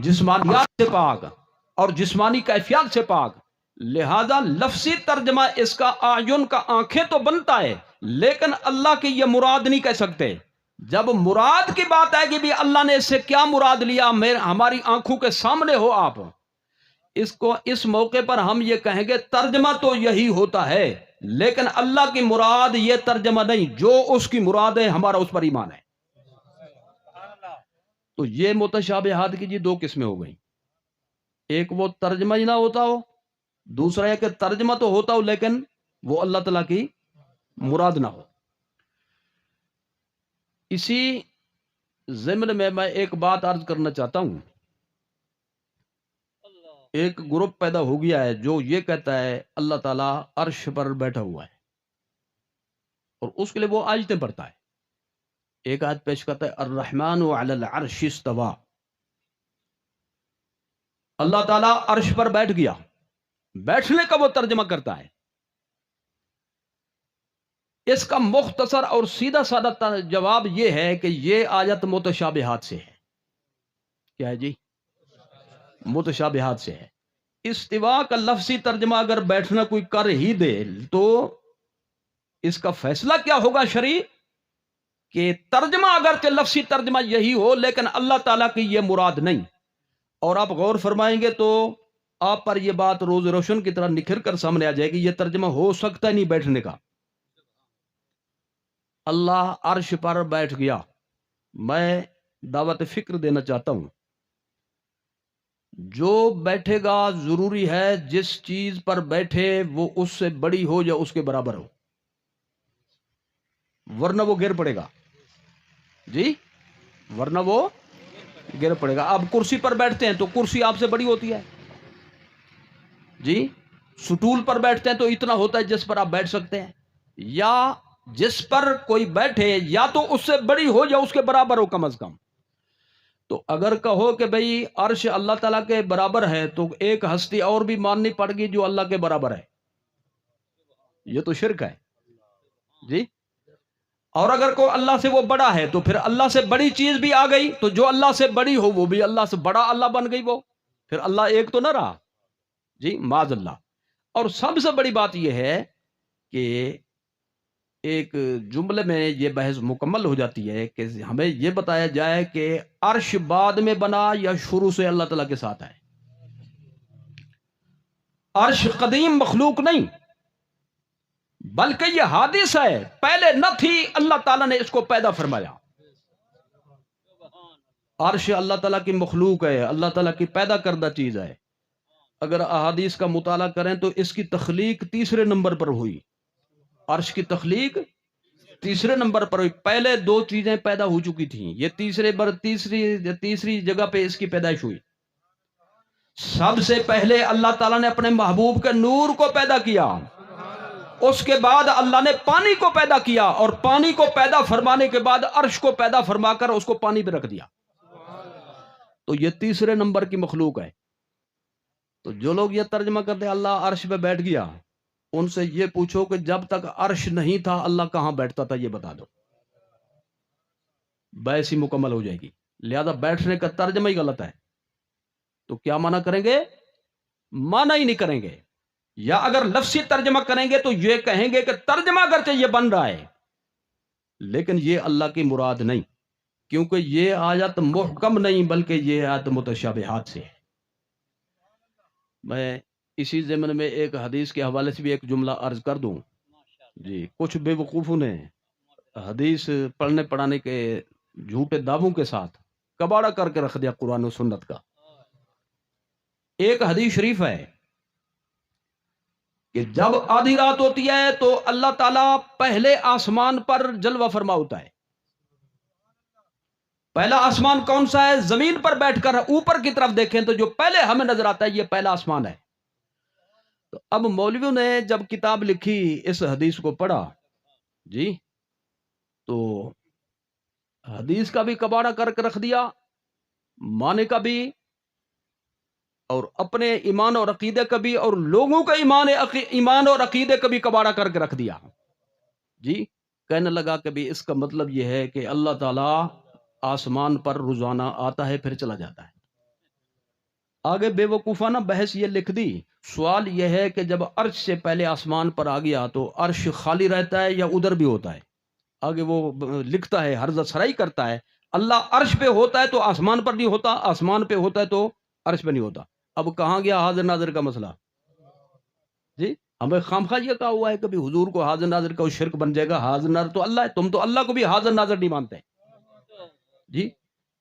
جسمانیات سے پاک اور جسمانی کیفیات سے پاک، لہذا لفظی ترجمہ اس کا اعین کا آنکھیں تو بنتا ہے لیکن اللہ کی یہ مراد نہیں کہہ سکتے۔ جب مراد کی بات آئے گی بھی اللہ نے اس سے کیا مراد لیا، ہماری آنکھوں کے سامنے ہو آپ، اس موقع پر ہم یہ کہیں گے ترجمہ تو یہی ہوتا ہے لیکن اللہ کی مراد یہ ترجمہ نہیں، جو اس کی مراد ہے ہمارا اس پر ایمان ہے۔ تو یہ متشابہات کی جی دو قسمیں ہو گئیں، ایک وہ ترجمہ ہی نہ ہوتا ہو، دوسرا ہے کہ ترجمہ تو ہوتا ہو لیکن وہ اللہ تعالیٰ کی مراد نہ ہو۔ اسی ضمن میں ایک بات عرض کرنا چاہتا ہوں، ایک گروپ پیدا ہو گیا ہے جو یہ کہتا ہے اللہ تعالیٰ عرش پر بیٹھا ہوا ہے، اور اس کے لیے وہ آیتیں پڑھتا ہے۔ ایک آیت پیش کرتا ہے الرحمن علی العرش استوى، اللہ تعالیٰ عرش پر بیٹھ گیا، بیٹھنے کا وہ ترجمہ کرتا ہے۔ اس کا مختصر اور سیدھا سادہ جواب یہ ہے کہ یہ آیت متشابہات سے ہے۔ کیا ہے جی؟ متشابہات سے ہے۔ استوا کا لفظی ترجمہ اگر بیٹھنا کوئی کر ہی دے تو اس کا فیصلہ کیا ہوگا شرعی؟ کہ ترجمہ اگرچہ لفظی ترجمہ یہی ہو لیکن اللہ تعالیٰ کی یہ مراد نہیں، اور آپ غور فرمائیں گے تو آپ پر یہ بات روز روشن کی طرح نکھر کر سامنے آ جائے گی، یہ ترجمہ ہو سکتا نہیں بیٹھنے کا۔ اللہ عرش پر بیٹھ گیا، میں دعوت فکر دینا چاہتا ہوں، جو بیٹھے گا ضروری ہے جس چیز پر بیٹھے وہ اس سے بڑی ہو یا اس کے برابر ہو، ورنہ وہ گر پڑے گا۔ جی ورنہ وہ گر پڑے گا۔ اب کرسی پر بیٹھتے ہیں تو کرسی آپ سے بڑی ہوتی ہے، جی سٹول پر بیٹھتے ہیں تو اتنا ہوتا ہے جس پر آپ بیٹھ سکتے ہیں، یا جس پر کوئی بیٹھے یا تو اس سے بڑی ہو یا اس کے برابر ہو کم از کم۔ تو اگر کہو کہ بھئی عرش اللہ تعالیٰ کے برابر ہے تو ایک ہستی اور بھی ماننی پڑ گی جو اللہ کے برابر ہے، یہ تو شرک ہے۔ جی اور اگر کوئی اللہ سے وہ بڑا ہے تو پھر اللہ سے بڑی چیز بھی آ گئی، تو جو اللہ سے بڑی ہو وہ بھی اللہ سے بڑا اللہ بن گئی، وہ پھر اللہ ایک تو نہ رہا۔ جی معاذ اللہ۔ اور سب سے بڑی بات یہ ہے کہ ایک جملے میں یہ بحث مکمل ہو جاتی ہے کہ ہمیں یہ بتایا جائے کہ عرش بعد میں بنا یا شروع سے اللہ تعالیٰ کے ساتھ ہے۔ عرش قدیم مخلوق نہیں بلکہ یہ حادث ہے، پہلے نہ تھی، اللہ تعالیٰ نے اس کو پیدا فرمایا۔ عرش اللہ تعالیٰ کی مخلوق ہے، اللہ تعالیٰ کی پیدا کردہ چیز ہے۔ اگر احادیث کا مطالعہ کریں تو اس کی تخلیق تیسرے نمبر پر ہوئی، عرش کی تخلیق تیسرے نمبر پر پہلے دو چیزیں پیدا ہو چکی تھیں، یہ تیسری جگہ پہ اس کی پیدائش ہوئی۔ سب سے پہلے اللہ تعالیٰ نے اپنے محبوب کے نور کو پیدا کیا، اس کے بعد اللہ نے پانی کو پیدا کیا، اور پانی کو پیدا فرمانے کے بعد عرش کو پیدا فرما کر اس کو پانی پہ رکھ دیا۔ تو یہ تیسرے نمبر کی مخلوق ہے۔ تو جو لوگ یہ ترجمہ کرتے ہیں اللہ عرش پہ بیٹھ گیا، ان سے یہ پوچھو کہ جب تک عرش نہیں تھا اللہ کہاں بیٹھتا تھا، یہ بتا دو، بحث ہی مکمل ہو جائے گی۔ لہذا بیٹھنے کا ترجمہ ہی غلط ہے، تو کیا معنی کریں گے؟ معنی ہی نہیں کریں گے، یا اگر لفظی ترجمہ کریں گے تو یہ کہیں گے کہ ترجمہ اگرچہ یہ بن رہا ہے لیکن یہ اللہ کی مراد نہیں، کیونکہ یہ آیت محکم نہیں بلکہ یہ آیت متشابہات سے ہے۔ میں اسی ضمن میں ایک حدیث کے حوالے سے بھی ایک جملہ عرض کر دوں۔ جی، کچھ بے وقوفوں نے حدیث پڑھنے پڑھانے کے جھوٹے دعووں کے ساتھ کباڑا کر کے رکھ دیا قرآن و سنت کا۔ ایک حدیث شریف ہے کہ جب آدھی رات ہوتی ہے تو اللہ تعالیٰ پہلے آسمان پر جلوہ فرما ہوتا ہے۔ پہلا آسمان کون سا ہے؟ زمین پر بیٹھ کر اوپر کی طرف دیکھیں تو جو پہلے ہمیں نظر آتا ہے یہ پہلا آسمان ہے۔ تو اب مولویوں نے جب کتاب لکھی اس حدیث کو پڑھا، جی، تو حدیث کا بھی کباڑا کر کے رکھ دیا، معنی کا بھی، اور اپنے ایمان اور عقیدے کا بھی، اور لوگوں کا ایمان اور عقیدے کا بھی کباڑا کر کے رکھ دیا۔ جی، کہنے لگا کہ بھی اس کا مطلب یہ ہے کہ اللہ تعالیٰ آسمان پر روزانہ آتا ہے پھر چلا جاتا ہے۔ آگے بے وقوفانہ بحث یہ لکھ دی۔ سوال یہ ہے کہ جب عرش سے پہلے آسمان پر آ گیا تو عرش خالی رہتا ہے یا ادھر بھی ہوتا ہے؟ آگے وہ لکھتا ہے، حرزت سرائی کرتا ہے، اللہ عرش پہ ہوتا ہے تو آسمان پر نہیں ہوتا، آسمان پہ ہوتا ہے تو عرش پہ نہیں ہوتا۔ اب کہاں گیا حاضر ناظر کا مسئلہ؟ جی، ہمیں خامخواہ یہ کہا ہوا ہے کبھی حضور کو حاضر ناظر کا شرک بن جائے گا، حاضر ناظر تو اللہ ہے، تم تو اللہ کو بھی حاضر ناظر نہیں مانتے۔ جی،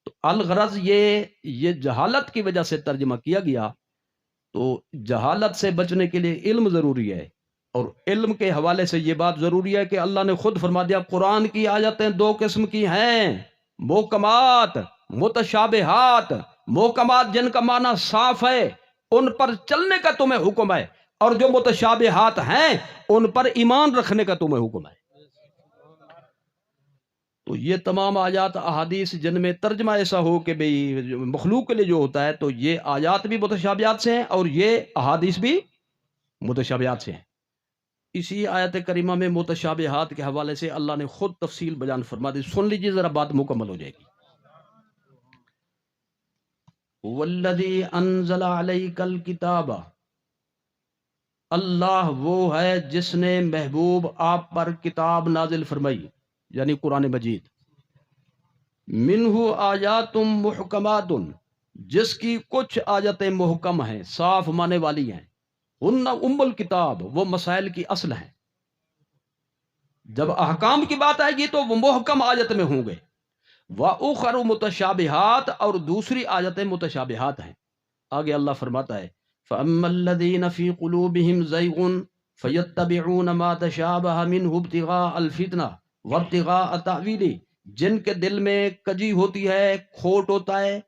تو الغرض یہ جہالت کی وجہ سے ترجمہ کیا گیا۔ تو جہالت سے بچنے کے لیے علم ضروری ہے، اور علم کے حوالے سے یہ بات ضروری ہے کہ اللہ نے خود فرما دیا قرآن کی آیتیں دو قسم کی ہیں، محکمات، متشابہات۔ محکمات جن کا معنی صاف ہے ان پر چلنے کا تمہیں حکم ہے، اور جو متشابہات ہیں ان پر ایمان رکھنے کا تمہیں حکم ہے۔ تو یہ تمام آیات احادیث جن میں ترجمہ ایسا ہو کہ بھئی مخلوق کے لیے جو ہوتا ہے، تو یہ آیات بھی متشابہات سے ہیں اور یہ احادیث بھی متشابہات سے ہیں۔ اسی آیت کریمہ میں متشابہات کے حوالے سے اللہ نے خود تفصیل بیان فرما دی، سن لیجیے ذرا، بات مکمل ہو جائے گی۔ والذی انزل علیک الکتاب، اللہ وہ ہے جس نے محبوب آپ پر کتاب نازل فرمائی، یعنی قرآن مجید۔ منہ آیات محکمات، جس کی کچھ آیتیں محکم ہیں، صاف معنی والی ہیں، ہن ام الکتاب، وہ مسائل کی اصل ہیں۔ جب احکام کی بات آئے گی تو وہ محکم آیت میں ہوں گے۔ وَأُخَرُ مُتَشَابِهَاتٌ، اور دوسری آیتیں متشابہات ہیں۔ آگے اللہ فرماتا ہے فَأَمَّا الَّذِينَ فِي قُلُوبِهِمْ زَيْغٌ فَيَتَّبِعُونَ مَا تَشَابَهَ مِنْهُ ابْتِغَاءَ الْفِتْنَةِ وَابْتِغَاءَ تَأْوِيلِهِ، جن کے دل میں کجی ہوتی ہے، کھوٹ ہوتا ہے،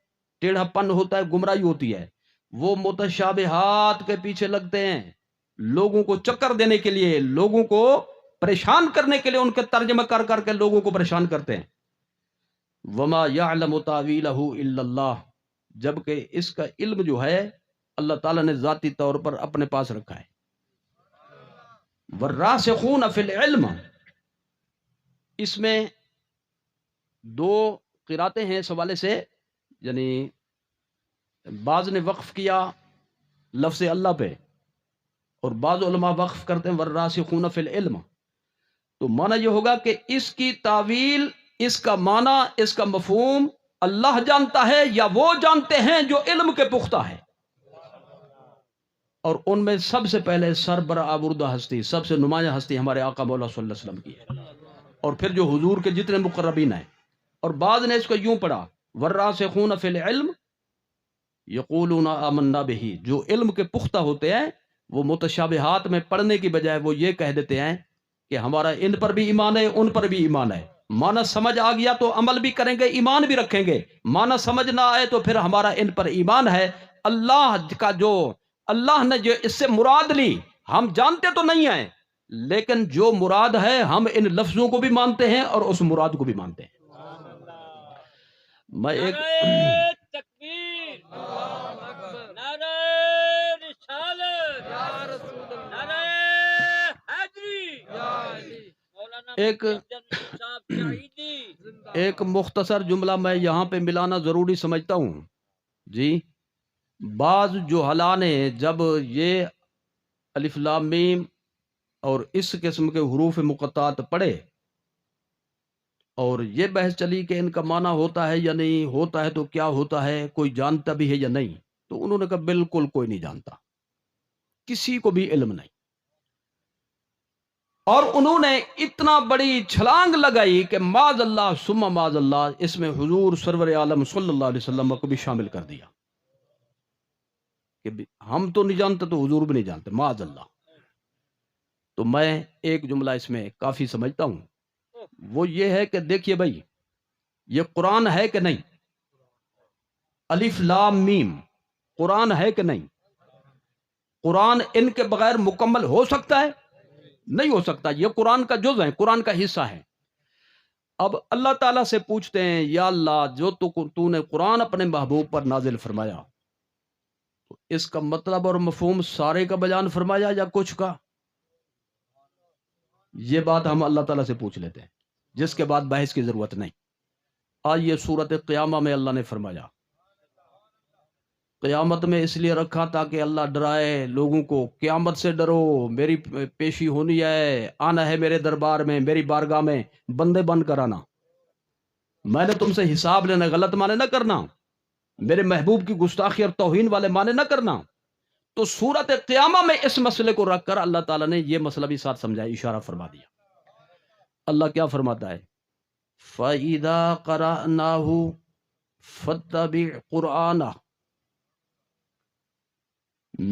ٹیڑھا پن ہوتا ہے، گمراہی ہوتی ہے، وہ متشابہات کے پیچھے لگتے ہیں، لوگوں کو چکر دینے کے لیے، لوگوں کو پریشان کرنے کے لیے ان کے ترجمہ کر کر کے لوگوں کو پریشان کرتے ہیں۔ وما يعلم تاویلہ الا اللہ، جبکہ اس کا علم جو ہے اللہ تعالیٰ نے ذاتی طور پر اپنے پاس رکھا ہے۔ والراسخون فی العلم، اس میں دو قراتیں ہیں اس حوالے سے، یعنی بعض نے وقف کیا لفظ اللہ پہ اور بعض علماء وقف کرتے ہیں والراسخون فی العلم، تو معنی یہ ہوگا کہ اس کی تعویل، اس کا معنی، اس کا مفہوم اللہ جانتا ہے یا وہ جانتے ہیں جو علم کے پختہ ہے، اور ان میں سب سے پہلے سربراہ ہستی، سب سے نمایاں ہستی ہمارے آقا مولا صلی اللہ علیہ وسلم کی ہے، اور پھر جو حضور کے جتنے مقربین ہیں۔ اور بعض نے اس کو یوں پڑھا والراسخون فی العلم یقولون آمنا بہ، جو علم کے پختہ ہوتے ہیں وہ متشابہات میں پڑھنے کی بجائے وہ یہ کہہ دیتے ہیں کہ ہمارا ان پر بھی ایمان ہے، ان پر بھی ایمان ہے. معنی سمجھ آ گیا تو عمل بھی کریں گے، ایمان بھی رکھیں گے. معنی سمجھ نہ آئے تو پھر ہمارا ان پر ایمان ہے. اللہ نے جو اس سے مراد لی ہم جانتے تو نہیں ہیں، لیکن جو مراد ہے ہم ان لفظوں کو بھی مانتے ہیں اور اس مراد کو بھی مانتے ہیں. میں ایک نعرہ تکبیر، نعرہ رسالت، نعرہ حیدری، مولانا ایک مفتی افضل صاحب شہیدی. ایک مختصر جملہ میں یہاں پہ ملانا ضروری سمجھتا ہوں. جی، بعض جہلاء نے جب یہ الف لام میم اور اس قسم کے حروف مقطعات پڑھے اور یہ بحث چلی کہ ان کا معنی ہوتا ہے یا نہیں ہوتا ہے تو کیا ہوتا ہے، کوئی جانتا بھی ہے یا نہیں، تو انہوں نے کہا بالکل کوئی نہیں جانتا، کسی کو بھی علم نہیں. اور انہوں نے اتنا بڑی چھلانگ لگائی کہ معاذ اللہ ثم معاذ اللہ، اس میں حضور سرور عالم صلی اللہ علیہ وسلم کو بھی شامل کر دیا کہ ہم تو نہیں جانتے تو حضور بھی نہیں جانتے، معاذ اللہ. تو میں ایک جملہ اس میں کافی سمجھتا ہوں، وہ یہ ہے کہ دیکھیے بھائی، یہ قرآن ہے کہ نہیں؟ الف لام میم قرآن ہے کہ نہیں؟ قرآن ان کے بغیر مکمل ہو سکتا ہے؟ نہیں ہو سکتا. یہ قرآن کا جز ہے، قرآن کا حصہ ہے. اب اللہ تعالیٰ سے پوچھتے ہیں یا اللہ جو تو نے قرآن اپنے محبوب پر نازل فرمایا، تو اس کا مطلب اور مفہوم سارے کا بیان فرمایا یا کچھ کا؟ یہ بات ہم اللہ تعالیٰ سے پوچھ لیتے ہیں، جس کے بعد بحث کی ضرورت نہیں. آئیے سورۃ قیامہ میں اللہ نے فرمایا، قیامت میں اس لیے رکھا تاکہ اللہ ڈرائے لوگوں کو، قیامت سے ڈرو، میری پیشی ہونی ہے، آنا ہے میرے دربار میں، میری بارگاہ میں، بندے بن کر آنا، میں نے تم سے حساب لینا، غلط مانے نہ کرنا، میرے محبوب کی گستاخی اور توہین والے مانے نہ کرنا. تو سورۃ قیامہ میں اس مسئلے کو رکھ کر اللہ تعالیٰ نے یہ مسئلہ بھی ساتھ سمجھایا، اشارہ فرما دیا. اللہ کیا فرماتا ہے؟ فَإِذَا قَرَأْنَاهُ فَاتَّبِعْ قُرْآنَهُ،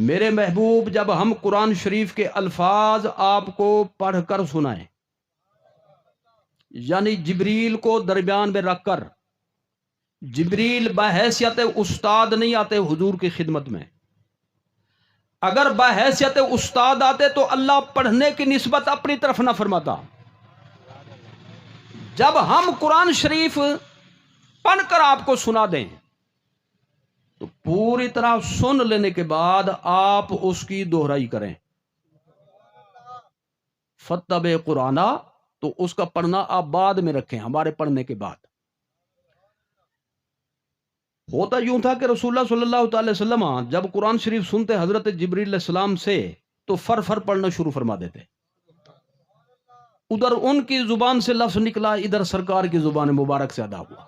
میرے محبوب جب ہم قرآن شریف کے الفاظ آپ کو پڑھ کر سنائیں، یعنی جبریل کو درمیان میں رکھ کر، جبریل بحیثیت استاد نہیں آتے حضور کی خدمت میں، اگر بحیثیت استاد آتے تو اللہ پڑھنے کی نسبت اپنی طرف نہ فرماتا. جب ہم قرآن شریف پڑھ کر آپ کو سنا دیں تو پوری طرح سن لینے کے بعد آپ اس کی دہرائی کریں. فتب قرآن، تو اس کا پڑھنا آپ بعد میں رکھیں، ہمارے پڑھنے کے بعد. ہوتا یوں تھا کہ رسول اللہ صلی اللہ تعالی وسلم جب قرآن شریف سنتے حضرت جبریل علیہ السلام سے تو فر فر پڑھنا شروع فرما دیتے. ادھر ان کی زبان سے لفظ نکلا، ادھر سرکار کی زبان مبارک سے ادا ہوا.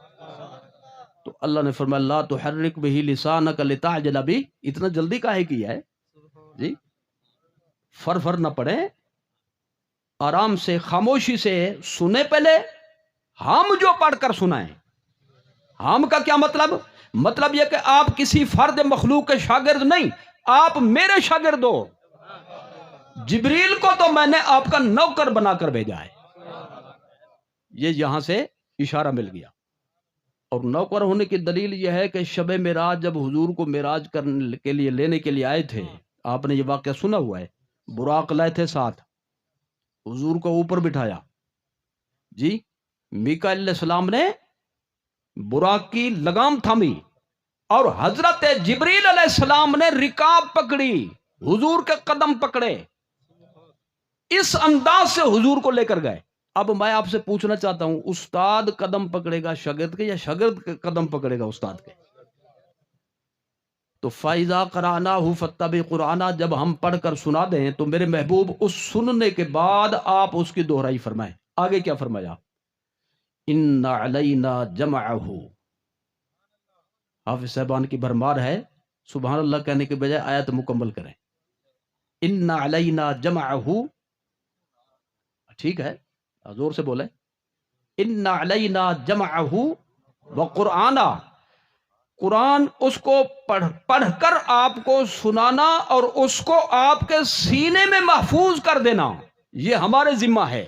تو اللہ نے فرمایا لا تحرک بہ لسانک لتعجل بہ، اتنا جلدی کاہے کیا ہے جی؟ فر فر نہ پڑھیں، آرام سے خاموشی سے سنیں. پہلے ہم جو پڑھ کر سنائیں. ہم کا کیا مطلب؟ مطلب یہ کہ آپ کسی فرد مخلوق کے شاگرد نہیں، آپ میرے شاگرد ہو. جبریل کو تو میں نے آپ کا نوکر بنا کر بھیجا ہے. یہ یہاں سے اشارہ مل گیا. اور نوکر ہونے کی دلیل یہ ہے کہ شب معراج جب حضور کو معراج کرنے کے لیے لینے کے لیے آئے تھے، آپ نے یہ واقعہ سنا ہوا ہے، براق لائے تھے ساتھ، حضور کو اوپر بٹھایا جی، میکائیل علیہ السلام نے براق کی لگام تھامی اور حضرت جبریل علیہ السلام نے رکاب پکڑی، حضور کے قدم پکڑے، اس انداز سے حضور کو لے کر گئے. اب میں آپ سے پوچھنا چاہتا ہوں، استاد قدم پکڑے گا شاگرد کے یا شاگرد کے قدم پکڑے گا استاد کے؟ تو فَإِذَا قَرَأْنَاهُ فَاتَّبِعْ قُرْآنَهُ، جب ہم پڑھ کر سنا دیں تو میرے محبوب اس سننے کے بعد آپ اس کی دہرائی فرمائیں. آگے کیا فرمایا؟ إِنَّ عَلَيْنَا جَمْعَهُ. حافظ صاحبان کی بھرمار ہے، سبحان اللہ کہنے کے بجائے آیت مکمل کریں. إِنَّ عَلَيْنَا جَمْعَهُ، ٹھیک ہے زور سے بولیں. ان علینا جمعہ وقرآنہ، قرآن اس کو پڑھ کر آپ کو سنانا اور اس کو آپ کے سینے میں محفوظ کر دینا. یہ ہمارے ذمہ ہے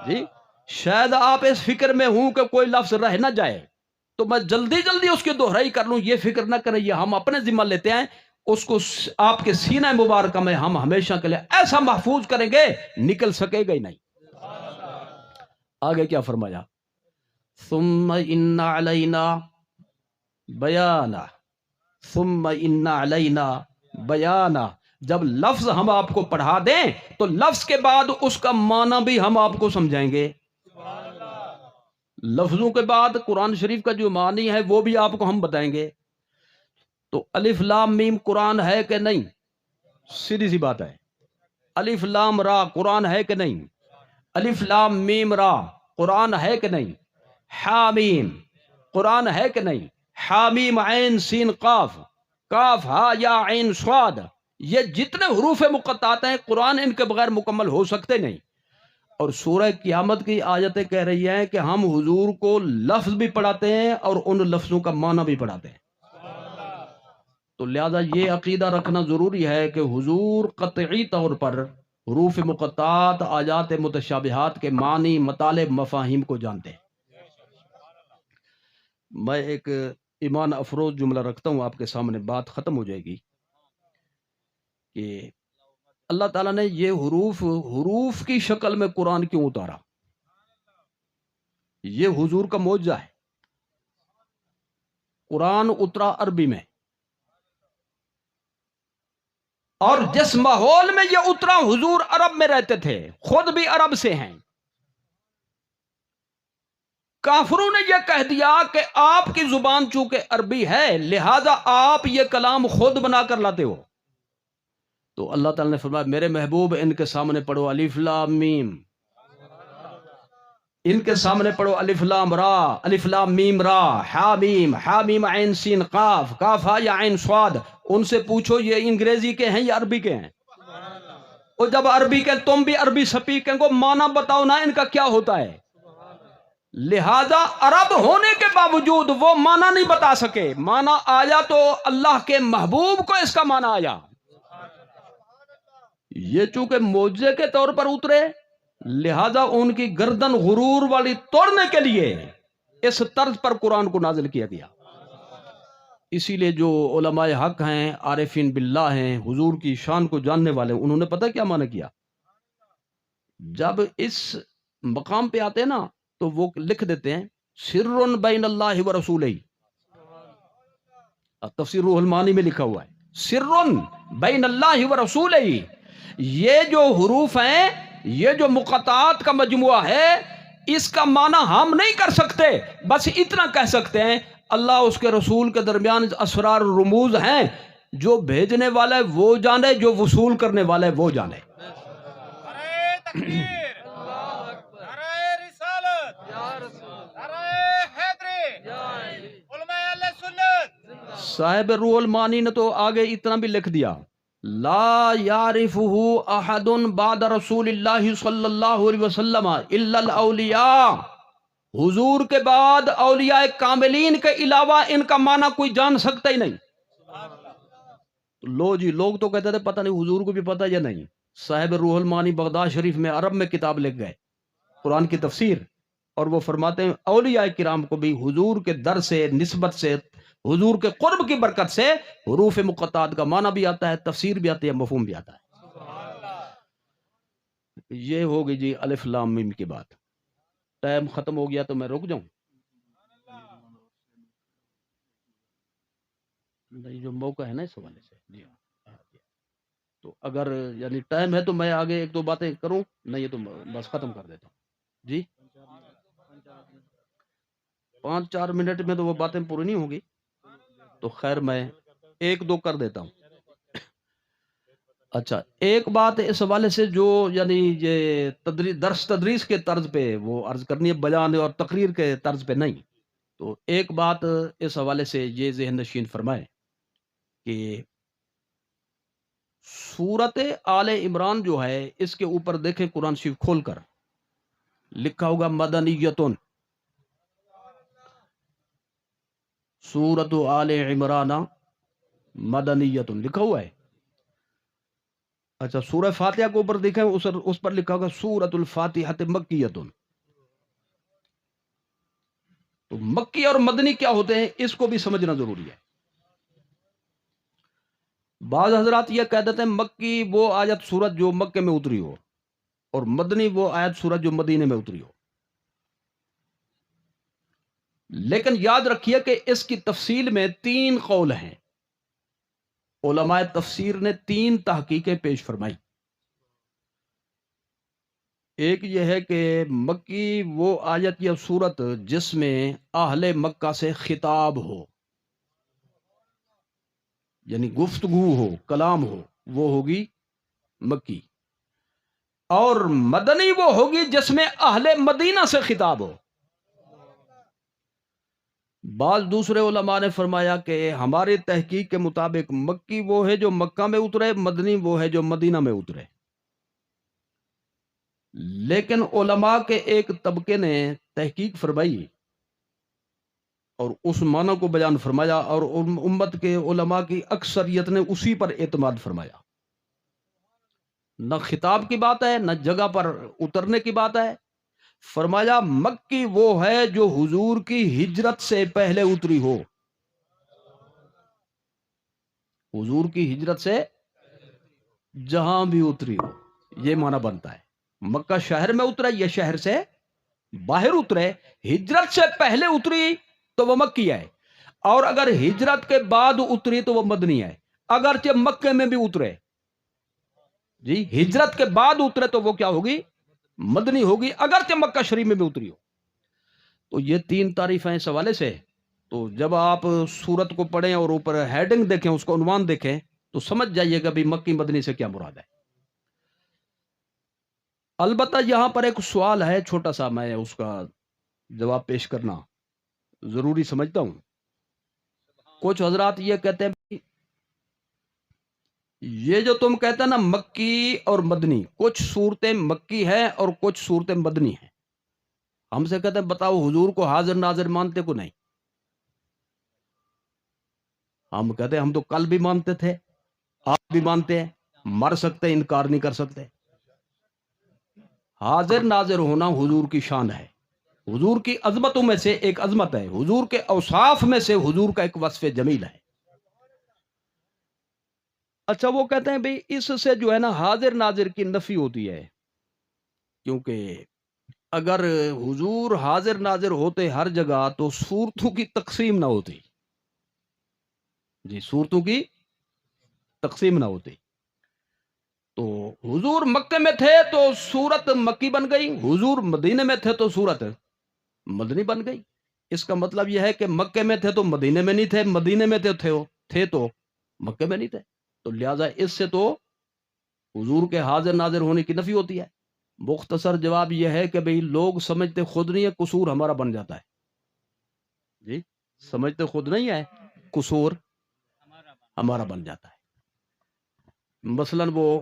جی. شاید آپ اس فکر میں ہوں کہ کوئی لفظ رہ نہ جائے تو میں جلدی جلدی اس کی دہرائی کر لوں. یہ فکر نہ کریں، یہ ہم اپنے ذمہ لیتے ہیں. اس کو آپ کے سینہ مبارکہ میں ہم ہمیشہ کے لیے ایسا محفوظ کریں گے نکل سکے گا ہی نہیں. آگے کیا فرمایا؟ ثم ان علینا بیانا، ثم ان علینا بیانا. جب لفظ ہم آپ کو پڑھا دیں تو لفظ کے بعد اس کا معنی بھی ہم آپ کو سمجھائیں گے. لفظوں کے بعد قرآن شریف کا جو معنی ہے وہ بھی آپ کو ہم بتائیں گے. تو الف لام میم قرآن ہے کہ نہیں؟ سیدھی سی بات ہے. الف لام را قرآن ہے کہ نہیں؟ الف لام میم را قرآن ہے کہ نہیں؟ حامیم قرآن ہے کہ نہیں؟ حامیم عین سین قاف، کاف ہا یا عین صاد، یہ جتنے حروف مقطعات ہیں قرآن ان کے بغیر مکمل ہو سکتے نہیں. اور سورہ قیامت کی آیتیں کہہ رہی ہیں کہ ہم حضور کو لفظ بھی پڑھاتے ہیں اور ان لفظوں کا معنی بھی پڑھاتے ہیں. تو لہذا یہ عقیدہ رکھنا ضروری ہے کہ حضور قطعی طور پر حروف مقطعات، آیات متشابہات کے معنی، مطالب، مفاہیم کو جانتے ہیں. میں ایک ایمان افروز جملہ رکھتا ہوں آپ کے سامنے، بات ختم ہو جائے گی. کہ اللہ تعالیٰ نے یہ حروف کی شکل میں قرآن کیوں اتارا؟ یہ حضور کا معجزہ ہے. قرآن اترا عربی میں، اور جس ماحول میں یہ اترا حضور عرب میں رہتے تھے، خود بھی عرب سے ہیں. کافروں نے یہ کہہ دیا کہ آپ کی زبان چونکہ عربی ہے لہذا آپ یہ کلام خود بنا کر لاتے ہو. تو اللہ تعالیٰ نے فرمایا میرے محبوب ان کے سامنے پڑھو الف لام میم، ان کے سامنے پڑھو الف لام را، الف لام میم را، حامیم، حامیم عین سین قاف، کاف ہا یا عین صاد. ان سے پوچھو یہ انگریزی کے ہیں یا عربی کے ہیں؟ اور جب عربی کے تم بھی عربی سپیکنگ کو معنی بتاؤ نا ان کا کیا ہوتا ہے. لہذا عرب ہونے کے باوجود وہ معنی نہیں بتا سکے. معنی آیا تو اللہ کے محبوب کو اس کا معنی آیا. یہ چونکہ معجزے کے طور پر اترے لہذا ان کی گردن غرور والی توڑنے کے لیے اس طرز پر قرآن کو نازل کیا گیا. اسی لیے جو علماء حق ہیں، عارفین باللہ ہیں، حضور کی شان کو جاننے والے، انہوں نے پتہ کیا معنی کیا؟ جب اس مقام پہ آتے ہیں نا تو وہ لکھ دیتے ہیں سر بین اللہ و رسولہ. تفسیر روح المعانی میں لکھا ہوا ہے سر بین اللہ و رسولہ. یہ جو حروف ہیں، یہ جو مقطعات کا مجموعہ ہے، اس کا معنی ہم نہیں کر سکتے. بس اتنا کہہ سکتے ہیں اللہ اس کے رسول کے درمیان اسرار رموز ہیں، جو بھیجنے والا ہے وہ جانے، جو وصول کرنے والا ہے وہ جانے. صاحب روح المعانی نے تو آگے اتنا بھی لکھ دیا لا یعرفہ احد بعد رسول اللہ صلی اللہ علیہ وسلم الا الاولیاء. حضور کے بعد اولیاء کاملین کے علاوہ ان کا معنی کوئی جان سکتا ہی نہیں. لو جی، لوگ تو کہتے تھے پتہ نہیں حضور کو بھی پتہ یا نہیں. صاحب روح المعانی بغداد شریف میں عرب میں کتاب لکھ گئے قرآن کی تفسیر، اور وہ فرماتے ہیں اولیاء کرام کو بھی حضور کے در سے، نسبت سے، حضور کے قرب کی برکت سے حروف مقطعات کا معنی بھی آتا ہے، تفسیر بھی آتی ہے، مفہوم بھی آتا ہے. یہ ہوگی جی الف لام میم کی بات. ٹائم ختم ہو گیا تو میں رک جاؤں؟ نہیں، جو موقع ہے نا اس حوالے سے جی ہاں. تو اگر یعنی ٹائم ہے تو میں آگے ایک دو باتیں کروں، نہیں تو بس ختم کر دیتا ہوں. جی 5-4 منٹ میں تو وہ باتیں پوری نہیں ہوگی، تو خیر میں ایک دو کر دیتا ہوں. اچھا، ایک بات اس حوالے سے جو یعنی یہ درس تدریس کے طرز پہ وہ عرض کرنی ہے، بیان اور تقریر کے طرز پہ نہیں. تو ایک بات اس حوالے سے یہ ذہن نشین فرمائے کہ سورت آل عمران جو ہے اس کے اوپر دیکھیں قرآن شریف کھول کر لکھا ہوگا مدنیتن. سورت آل عمران مدنیتن لکھا ہوا ہے. اچھا سورہ فاتحہ کے اوپر دیکھیں اس پر لکھا ہوگا سورۃ الفاتحہ مکیۃ. تو مکی اور مدنی کیا ہوتے ہیں اس کو بھی سمجھنا ضروری ہے. بعض حضرات یہ کہہ دیتے ہیں مکی وہ آیت سورت جو مکے میں اتری ہو اور مدنی وہ آیت سورت جو مدینے میں اتری ہو. لیکن یاد رکھیے کہ اس کی تفصیل میں 3 قول ہیں. علماء تفسیر نے 3 تحقیقیں پیش فرمائی. ایک یہ ہے کہ مکی وہ آیت یا سورت جس میں اہل مکہ سے خطاب ہو، یعنی گفتگو ہو، کلام ہو، وہ ہوگی مکی. اور مدنی وہ ہوگی جس میں اہل مدینہ سے خطاب ہو. بعض دوسرے علماء نے فرمایا کہ ہماری تحقیق کے مطابق مکی وہ ہے جو مکہ میں اترے، مدنی وہ ہے جو مدینہ میں اترے. لیکن علماء کے ایک طبقے نے تحقیق فرمائی اور اس معنی کو بیان فرمایا، اور امت کے علماء کی اکثریت نے اسی پر اعتماد فرمایا. نہ خطاب کی بات ہے نہ جگہ پر اترنے کی بات ہے. فرمایا مکی وہ ہے جو حضور کی ہجرت سے پہلے اتری ہو. حضور کی ہجرت سے جہاں بھی اتری ہو، یہ معنی بنتا ہے. مکہ شہر میں اترا یا شہر سے باہر اترے، ہجرت سے پہلے اتری تو وہ مکی ہے، اور اگر ہجرت کے بعد اتری تو وہ مدنی ہے. اگرچہ مکے میں بھی اترے، جی ہجرت کے بعد اترے تو وہ کیا ہوگی؟ مدنی ہوگی، اگرچہ مکہ شریف میں بھی اتری ہو. تو یہ 3 تعریفیں اس حوالے سے. تو جب آپ سورت کو پڑھیں اور اوپر ہیڈنگ دیکھیں، اس کو عنوان دیکھیں، تو سمجھ جائیے گا بھی مکی مدنی سے کیا مراد ہے. البتہ یہاں پر ایک سوال ہے چھوٹا سا، میں اس کا جواب پیش کرنا ضروری سمجھتا ہوں. کچھ حضرات یہ کہتے ہیں یہ جو تم کہتے ہیں نا مکی اور مدنی، کچھ صورتیں مکی ہیں اور کچھ صورتیں مدنی ہیں. ہم سے کہتے ہیں بتاؤ حضور کو حاضر ناظر مانتے کو نہیں؟ ہم کہتے ہیں ہم تو کل بھی مانتے تھے، آپ بھی مانتے ہیں، مر سکتے انکار نہیں کر سکتے. حاضر ناظر ہونا حضور کی شان ہے، حضور کی عظمتوں میں سے ایک عظمت ہے، حضور کے اوصاف میں سے حضور کا ایک وصف جمیل ہے. اچھا وہ کہتے ہیں بھئی اس سے جو ہے نا حاضر ناظر کی نفی ہوتی ہے، کیونکہ اگر حضور حاضر ناظر ہوتے ہر جگہ تو صورتوں کی تقسیم نہ ہوتی. جی صورتوں کی تقسیم نہ ہوتی. تو حضور مکے میں تھے تو صورت مکی بن گئی، حضور مدینے میں تھے تو صورت مدنی بن گئی. اس کا مطلب یہ ہے کہ مکے میں تھے تو مدینے میں نہیں تھے، مدینے میں تھے تو مکے میں نہیں تھے. تو لہذا اس سے تو حضور کے حاضر ناظر ہونے کی نفی ہوتی ہے. مختصر جواب یہ ہے کہ بھئی لوگ سمجھتے خود نہیں ہے، قصور ہمارا بن جاتا ہے. جی سمجھتے خود نہیں ہے، قصور ہمارا بن جاتا ہے. مثلا وہ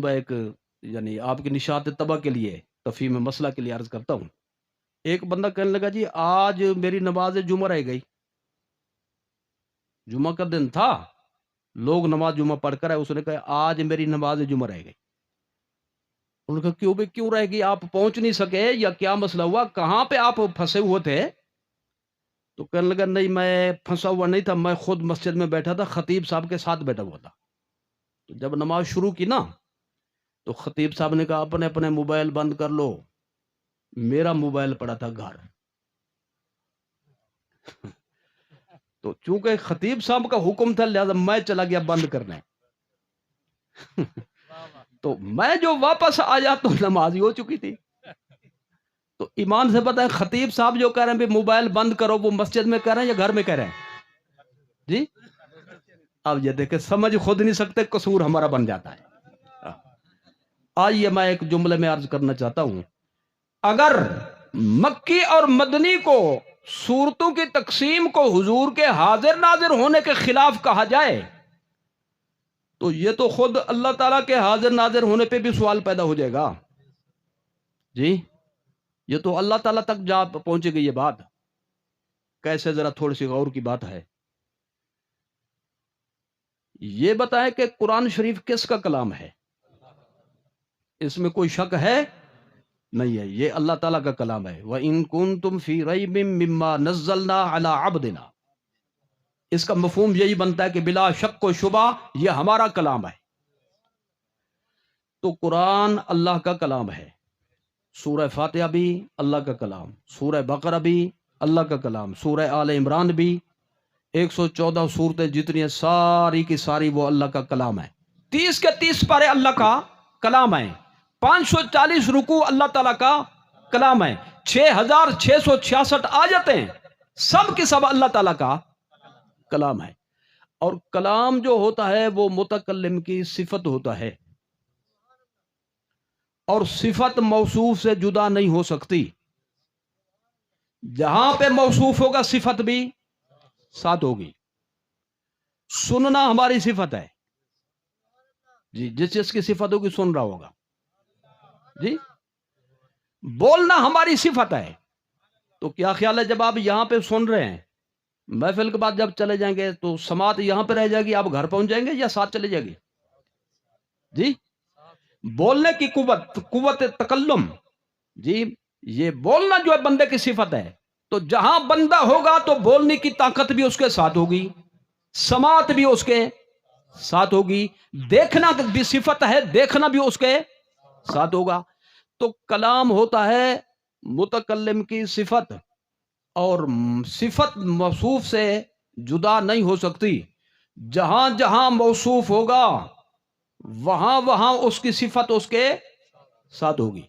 ایک یعنی آپ کی نشاط طبع کے لیے تفہیم مسئلہ کے لیے عرض کرتا ہوں. ایک بندہ کہنے لگا جی آج میری نماز جمعہ رہ گئی، جمعہ کا دن تھا، لوگ نماز جمعہ پڑھ کر آئے، اس نے کہا آج میری نماز جمعہ رہ گئی. انہوں نے کہا کیوں رہ گئی؟ آپ پہنچ نہیں سکے یا کیا مسئلہ ہوا؟ کہاں پہ آپ پھنسے ہوئے تھے؟ تو کہنے لگا نہیں میں پھنسا ہوا نہیں تھا، میں خود مسجد میں بیٹھا تھا، خطیب صاحب کے ساتھ بیٹھا ہوا تھا. تو جب نماز شروع کی نا تو خطیب صاحب نے کہا اپنے اپنے موبائل بند کر لو. میرا موبائل پڑا تھا گھر. تو چونکہ خطیب صاحب کا حکم تھا لہذا میں چلا گیا بند کرنے. تو میں جو واپس آیا تو نماز ہی ہو چکی تھی. تو ایمان سے پتہ ہے خطیب صاحب جو کہہ رہے ہیں بھی موبائل بند کرو، وہ مسجد میں کہہ رہے ہیں یا گھر میں کہہ رہے ہیں؟ جی اب یہ دیکھیں سمجھ خود نہیں سکتے، قصور ہمارا بن جاتا ہے. آئیے میں ایک جملے میں عرض کرنا چاہتا ہوں، اگر مکی اور مدنی کو صورتوں کی تقسیم کو حضور کے حاضر ناظر ہونے کے خلاف کہا جائے تو یہ تو خود اللہ تعالیٰ کے حاضر ناظر ہونے پہ بھی سوال پیدا ہو جائے گا. جی یہ تو اللہ تعالیٰ تک جا پہنچے گئی یہ بات. کیسے؟ ذرا تھوڑی سی غور کی بات ہے. یہ بتائیں کہ قرآن شریف کس کا کلام ہے؟ اس میں کوئی شک ہے نہیں ہے، یہ اللہ تعالیٰ کا کلام ہے۔ وَإِن كُنتُمْ فِي رَيْبٍ مِّمَّا نَزَّلْنَا عَلَىٰ عَبْدِنَا، اس کا مفہوم یہی بنتا ہے کہ بلا شک و شبہ یہ ہمارا کلام ہے۔ تو قرآن اللہ کا کلام ہے، سورہ فاتحہ بھی اللہ کا کلام، سورہ بقرہ بھی اللہ کا کلام، سورہ آل عمران بھی، 114 صورتیں جتنی ہیں ساری کی ساری وہ اللہ کا کلام ہے۔ 30 کے 30 پارے اللہ کا کلام ہے، 540 رکوع اللہ تعالیٰ کا کلام ہے، 6666 آیتیں سب کی سب اللہ تعالیٰ کا کلام ہے۔ اور کلام جو ہوتا ہے وہ متکلم کی صفت ہوتا ہے، اور صفت موصوف سے جدا نہیں ہو سکتی۔ جہاں پہ موصوف ہوگا صفت بھی ساتھ ہوگی۔ سننا ہماری صفت ہے جی، جس چیز کی صفت ہوگی سن رہا ہوگا جی۔ بولنا ہماری صفت ہے، تو کیا خیال ہے جب آپ یہاں پہ سن رہے ہیں، محفل کے بعد جب چلے جائیں گے تو سماعت یہاں پہ رہ جائے گی، آپ گھر پہنچ جائیں گے یا ساتھ چلے جائے گی جی؟ بولنے کی قوت تکلم جی، یہ بولنا جو ہے بندے کی صفت ہے، تو جہاں بندہ ہوگا تو بولنے کی طاقت بھی اس کے ساتھ ہوگی، سماعت بھی اس کے ساتھ ہوگی، دیکھنا بھی صفت ہے، دیکھنا بھی اس کے ساتھ ہوگا۔ تو کلام ہوتا ہے متکلم کی صفت، اور صفت موصوف سے جدا نہیں ہو سکتی۔ جہاں جہاں موصوف ہوگا وہاں وہاں اس کی صفت اس کے ساتھ ہوگی۔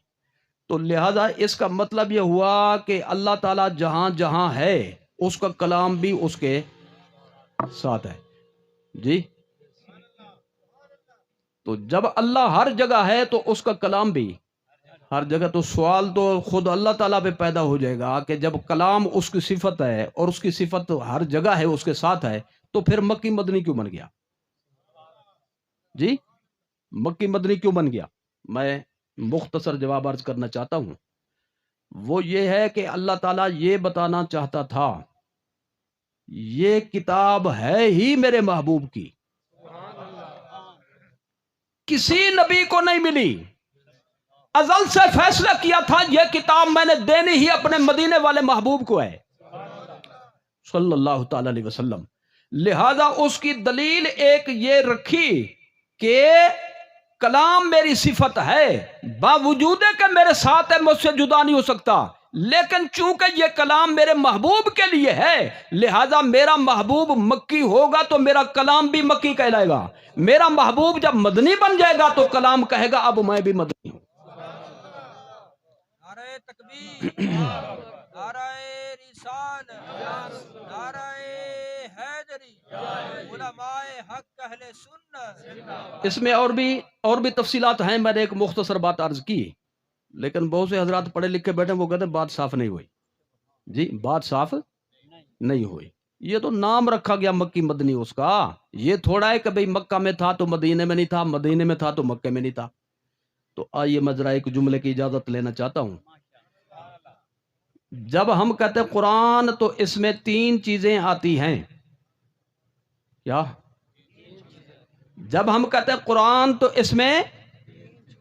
تو لہذا اس کا مطلب یہ ہوا کہ اللہ تعالیٰ جہاں جہاں ہے اس کا کلام بھی اس کے ساتھ ہے جی۔ تو جب اللہ ہر جگہ ہے تو اس کا کلام بھی ہر جگہ۔ تو سوال تو خود اللہ تعالیٰ پہ پیدا ہو جائے گا کہ جب کلام اس کی صفت ہے اور اس کی صفت ہر جگہ ہے، اس کے ساتھ ہے، تو پھر مکی مدنی کیوں بن گیا جی؟ مکی مدنی کیوں بن گیا؟ میں مختصر جواب عرض کرنا چاہتا ہوں، وہ یہ ہے کہ اللہ تعالیٰ یہ بتانا چاہتا تھا یہ کتاب ہے ہی میرے محبوب کی، کسی نبی کو نہیں ملی۔ ازل سے فیصلہ کیا تھا یہ کتاب میں نے دینی ہی اپنے مدینے والے محبوب کو ہے صلی اللہ تعالی علیہ وسلم۔ لہذا اس کی دلیل ایک یہ رکھی کہ کلام میری صفت ہے، باوجود کہ میرے ساتھ ہے، مجھ سے جدا نہیں ہو سکتا، لیکن چونکہ یہ کلام میرے محبوب کے لیے ہے لہذا میرا محبوب مکی ہوگا تو میرا کلام بھی مکی کہلائے گا۔ میرا محبوب جب مدنی بن جائے گا تو کلام کہے گا اب میں بھی مدنی ہوں۔ نعرہ تکبیر، نعرہ رسالت، نعرہ حیدری، علماء حق اہل سنت۔ اس میں اور بھی تفصیلات ہیں، میں نے ایک مختصر بات عرض کی، لیکن بہت سے حضرات پڑھے لکھے بیٹھے وہ کہتے ہیں بات صاف نہیں ہوئی جی، بات صاف نہیں ہوئی۔ یہ تو نام رکھا گیا مکی مدنی اس کا، یہ تھوڑا ہے کہ بھئی مکہ میں تھا تو مدینے میں نہیں تھا، مدینے میں تھا تو مکہ میں نہیں تھا۔ تو آئیے میں ذرا ایک جملے کی اجازت لینا چاہتا ہوں۔ جب ہم کہتے ہیں قرآن تو اس میں 3 چیزیں آتی ہیں، کیا؟ جب ہم کہتے ہیں قرآن تو اس میں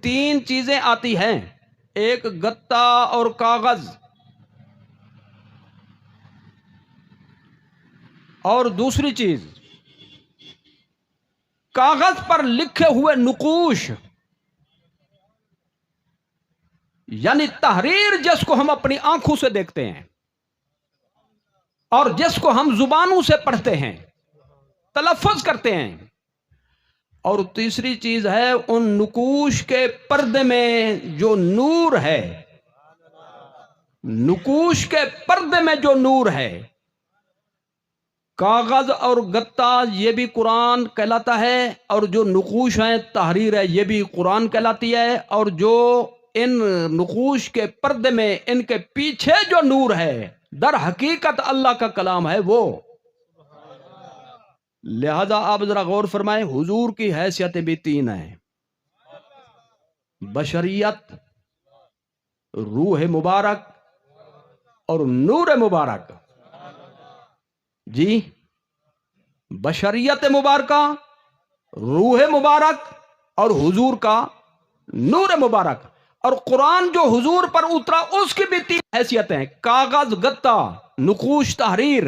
3 چیزیں آتی ہیں، ایک گتا اور کاغذ، اور دوسری چیز کاغذ پر لکھے ہوئے نقوش، یعنی تحریر جس کو ہم اپنی آنکھوں سے دیکھتے ہیں اور جس کو ہم زبانوں سے پڑھتے ہیں، تلفظ کرتے ہیں، اور تیسری چیز ہے ان نقوش کے پردے میں جو نور ہے، نقوش کے پردے میں جو نور ہے۔ کاغذ اور گتا یہ بھی قرآن کہلاتا ہے، اور جو نقوش ہیں تحریر ہے یہ بھی قرآن کہلاتی ہے، اور جو ان نقوش کے پردے میں ان کے پیچھے جو نور ہے در حقیقت اللہ کا کلام ہے وہ۔ لہذا آپ ذرا غور فرمائیں، حضور کی حیثیتیں بھی 3 ہیں، بشریت، روح مبارک اور نور مبارک جی۔ بشریت مبارکہ، روح مبارک اور حضور کا نور مبارک. اور قرآن جو حضور پر اترا اس کی بھی 3 حیثیتیں ہیں: کاغذ، گتا، نقوش، تحریر.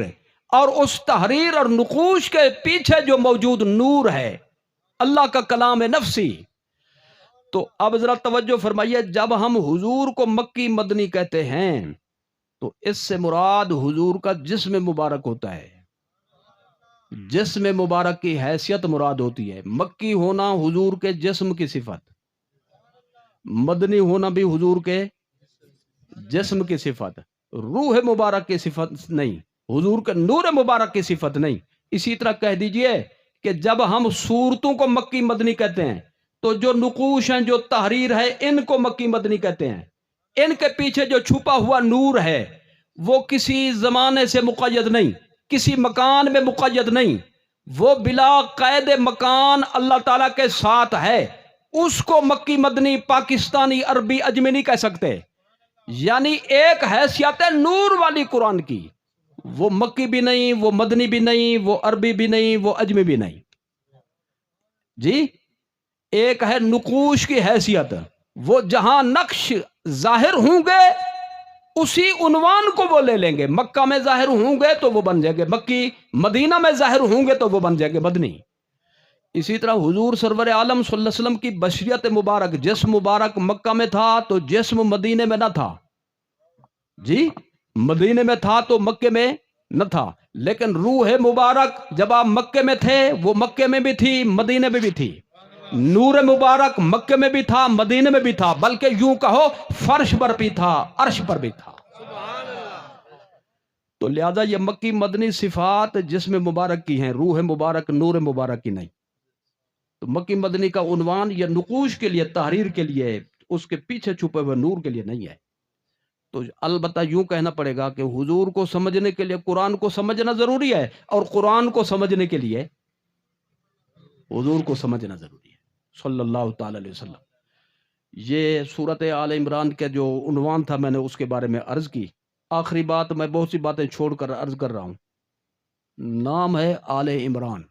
اور اس تحریر اور نقوش کے پیچھے جو موجود نور ہے اللہ کا کلام نفسی. تو اب ذرا توجہ فرمائیے، جب ہم حضور کو مکی مدنی کہتے ہیں تو اس سے مراد حضور کا جسم مبارک ہوتا ہے. جسم مبارک کی حیثیت مراد ہوتی ہے. مکی ہونا حضور کے جسم کی صفت، مدنی ہونا بھی حضور کے جسم کی صفت. روح مبارک کی صفت نہیں، حضور کے نور مبارک کی صفت نہیں. اسی طرح کہہ دیجئے کہ جب ہم صورتوں کو مکی مدنی کہتے ہیں تو جو نقوش ہیں، جو تحریر ہے، ان کو مکی مدنی کہتے ہیں. ان کے پیچھے جو چھپا ہوا نور ہے وہ کسی زمانے سے مقید نہیں، کسی مکان میں مقید نہیں، وہ بلا قید مکان اللہ تعالیٰ کے ساتھ ہے. اس کو مکی مدنی، پاکستانی، عربی، اجمی نہیں کہہ سکتے. یعنی ایک حیثیت ہے نور والی قرآن کی، وہ مکی بھی نہیں، وہ مدنی بھی نہیں، وہ عربی بھی نہیں، وہ اجمی بھی نہیں. جی ایک ہے نقوش کی حیثیت، وہ جہاں نقش ظاہر ہوں گے اسی عنوان کو وہ لے لیں گے. مکہ میں ظاہر ہوں گے تو وہ بن جائیں گے مکی، مدینہ میں ظاہر ہوں گے تو وہ بن جائیں گے مدنی. اسی طرح حضور سرور عالم صلی اللہ علیہ وسلم کی بشریت مبارک، جسم مبارک مکہ میں تھا تو جسم مدینے میں نہ تھا. جی مدینے میں تھا تو مکے میں نہ تھا. لیکن روح مبارک جب آپ مکے میں تھے وہ مکے میں بھی تھی، مدینے میں بھی تھی. نور مبارک مکے میں بھی تھا، مدینے میں بھی تھا، بلکہ یوں کہو فرش پر بھی تھا، عرش پر بھی تھا. تو لہذا یہ مکی مدنی صفات جسم مبارک کی ہیں، روح مبارک نور مبارک کی نہیں. تو مکی مدنی کا عنوان یہ نقوش کے لیے، تحریر کے لیے، اس کے پیچھے چھپے ہوئے نور کے لیے نہیں ہے. تو البتہ یوں کہنا پڑے گا کہ حضور کو سمجھنے کے لیے قرآن کو سمجھنا ضروری ہے، اور قرآن کو سمجھنے کے لیے حضور کو سمجھنا ضروری ہے صلی اللہ تعالی علیہ وسلم. یہ سورت آل عمران کا جو عنوان تھا میں نے اس کے بارے میں عرض کی. آخری بات، میں بہت سی باتیں چھوڑ کر عرض کر رہا ہوں. نام ہے آل عمران.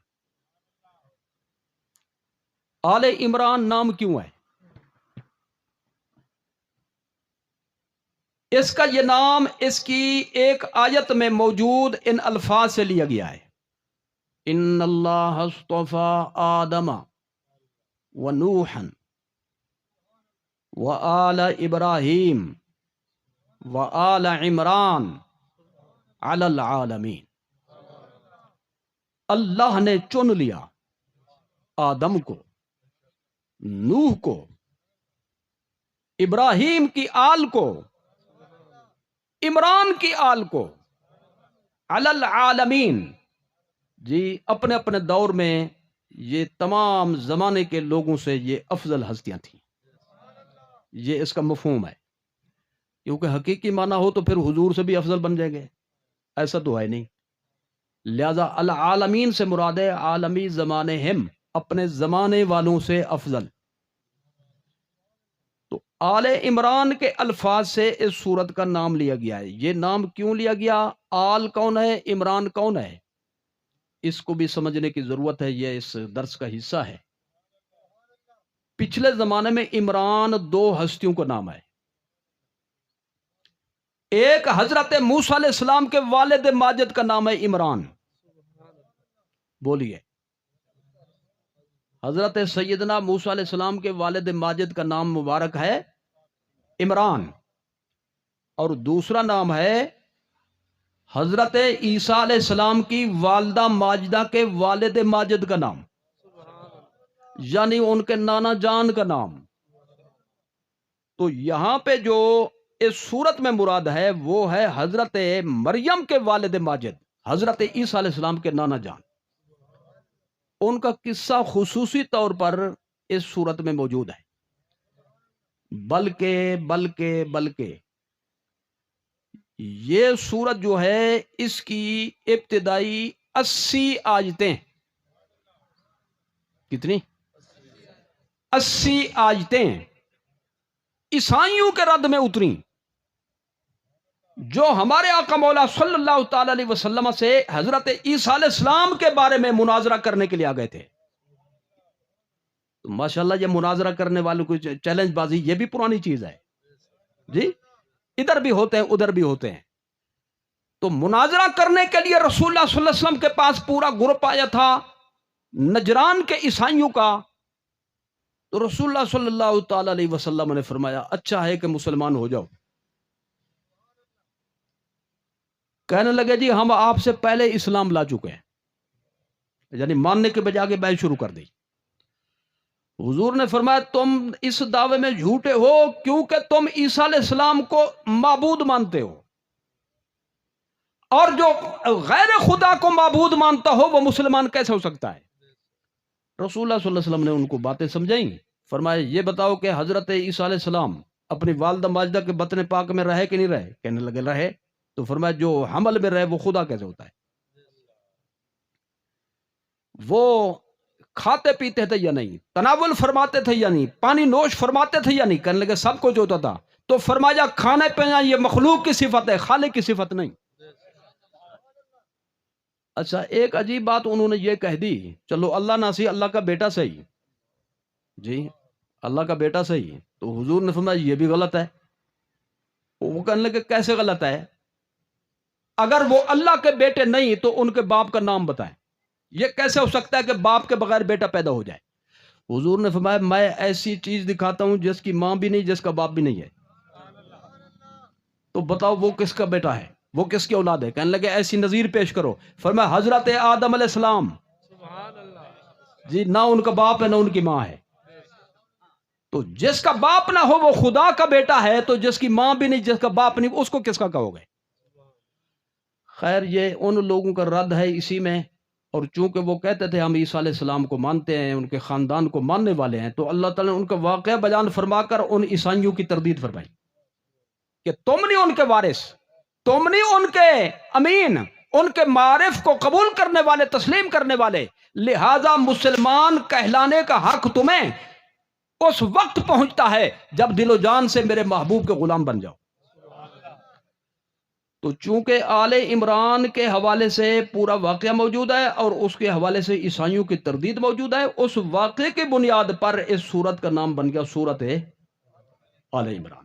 آل عمران نام کیوں ہے؟ اس کا یہ نام اس کی ایک آیت میں موجود ان الفاظ سے لیا گیا ہے: ان اللہ اصطفیٰ آدم و نوحا و آل ابراہیم و آل عمران علی العالمین. اللہ نے چن لیا آدم کو، نوح کو، ابراہیم کی آل کو، عمران کی آل کو، علی العالمین. جی اپنے اپنے دور میں یہ تمام زمانے کے لوگوں سے یہ افضل ہستیاں تھیں. یہ اس کا مفہوم ہے، کیونکہ حقیقی معنی ہو تو پھر حضور سے بھی افضل بن جائیں گے، ایسا تو ہے نہیں. لہذا العالمین سے مراد ہے عالمی زمانے ہم، اپنے زمانے والوں سے افضل. تو آل عمران کے الفاظ سے اس سورت کا نام لیا گیا ہے. یہ نام کیوں لیا گیا؟ آل کون ہے، عمران کون ہے، اس کو بھی سمجھنے کی ضرورت ہے. یہ اس درس کا حصہ ہے. پچھلے زمانے میں عمران 2 ہستیوں کا نام ہے. ایک حضرت موسیٰ علیہ السلام کے والد ماجد کا نام ہے عمران. بولیے. حضرت سیدنا موسیٰ علیہ السلام کے والد ماجد کا نام مبارک ہے عمران. اور دوسرا نام ہے حضرت عیسیٰ علیہ السلام کی والدہ ماجدہ کے والد ماجد کا نام، یعنی ان کے نانا جان کا نام. تو یہاں پہ جو اس صورت میں مراد ہے وہ ہے حضرت مریم کے والد ماجد، حضرت عیسیٰ علیہ السلام کے نانا جان. ان کا قصہ خصوصی طور پر اس صورت میں موجود ہے. بلکہ یہ سورت جو ہے اس کی ابتدائی 80 آیتیں، کتنی؟ 80 آیتیں عیسائیوں کے رد میں اتریں، جو ہمارے آقا مولا صلی اللہ تعالی علیہ وسلم سے حضرت عیسیٰ علیہ السلام کے بارے میں مناظرہ کرنے کے لیے آ گئے تھے. تو ماشاءاللہ یہ مناظرہ کرنے والوں کو چیلنج بازی یہ بھی پرانی چیز ہے جی، ادھر بھی ہوتے ہیں ادھر بھی ہوتے ہیں. تو مناظرہ کرنے کے لیے رسول اللہ صلی اللہ علیہ وسلم کے پاس پورا گروپ آیا تھا نجران کے عیسائیوں کا. تو رسول اللہ صلی اللہ تعالی علیہ وسلم نے فرمایا اچھا ہے کہ مسلمان ہو جاؤ. کہنے لگے جی ہم آپ سے پہلے اسلام لا چکے ہیں، یعنی ماننے کے بجائے کے بحث شروع کر دی. حضور نے فرمایا تم اس دعوے میں جھوٹے ہو کیونکہ تم عیسیٰ علیہ السلام کو معبود مانتے ہو، اور جو غیر خدا کو معبود مانتا ہو وہ مسلمان کیسے ہو سکتا ہے؟ رسول اللہ صلی اللہ علیہ وسلم نے ان کو باتیں سمجھائیں. فرمایا یہ بتاؤ کہ حضرت عیسیٰ علیہ السلام اپنی والدہ ماجدہ کے بطن پاک میں رہے کہ نہیں رہے؟ کہنے لگے رہے. تو فرمایا جو حمل میں رہے وہ خدا کیسے ہوتا ہے؟ وہ کھاتے پیتے تھے یا نہیں؟ تناول فرماتے تھے یا نہیں؟ پانی نوش فرماتے تھے یا نہیں؟ کہنے لگے سب کچھ ہوتا تھا. تو فرمایا کھانے پینا یہ مخلوق کی صفت ہے، خالق کی صفت نہیں. اچھا ایک عجیب بات انہوں نے یہ کہہ دی، چلو اللہ نہ سی، اللہ کا بیٹا صحیح جی، اللہ کا بیٹا صحیح. تو حضور نے فرمایا یہ بھی غلط ہے. وہ کہنے لگے کیسے غلط ہے؟ اگر وہ اللہ کے بیٹے نہیں تو ان کے باپ کا نام بتائیں. یہ کیسے ہو سکتا ہے کہ باپ کے بغیر بیٹا پیدا ہو جائے؟ حضور نے فرمایا میں ایسی چیز دکھاتا ہوں جس کی ماں بھی نہیں، جس کا باپ بھی نہیں ہے. تو بتاؤ وہ کس کا بیٹا ہے، وہ کس کی اولاد ہے؟ کہنے لگے ایسی نظیر پیش کرو. فرمایا حضرت آدم علیہ السلام جی، نہ ان کا باپ ہے نہ ان کی ماں ہے. تو جس کا باپ نہ ہو وہ خدا کا بیٹا ہے، تو جس کی ماں بھی نہیں، جس کا باپ نہیں، اس کو کس کا کہو گے؟ خیر یہ ان لوگوں کا رد ہے اسی میں. اور چونکہ وہ کہتے تھے ہم عیسیٰ علیہ السلام کو مانتے ہیں، ان کے خاندان کو ماننے والے ہیں، تو اللہ تعالیٰ نے ان کا واقعہ بیان فرما کر ان عیسائیوں کی تردید فرمائی کہ تم نہیں ان کے وارث، تم نہیں ان کے امین، ان کے معارف کو قبول کرنے والے، تسلیم کرنے والے، لہذا مسلمان کہلانے کا حق تمہیں اس وقت پہنچتا ہے جب دل و جان سے میرے محبوب کے غلام بن جاؤ. تو چونکہ آل عمران کے حوالے سے پورا واقعہ موجود ہے اور اس کے حوالے سے عیسائیوں کی تردید موجود ہے، اس واقعے کی بنیاد پر اس سورت کا نام بن گیا سورت آل عمران.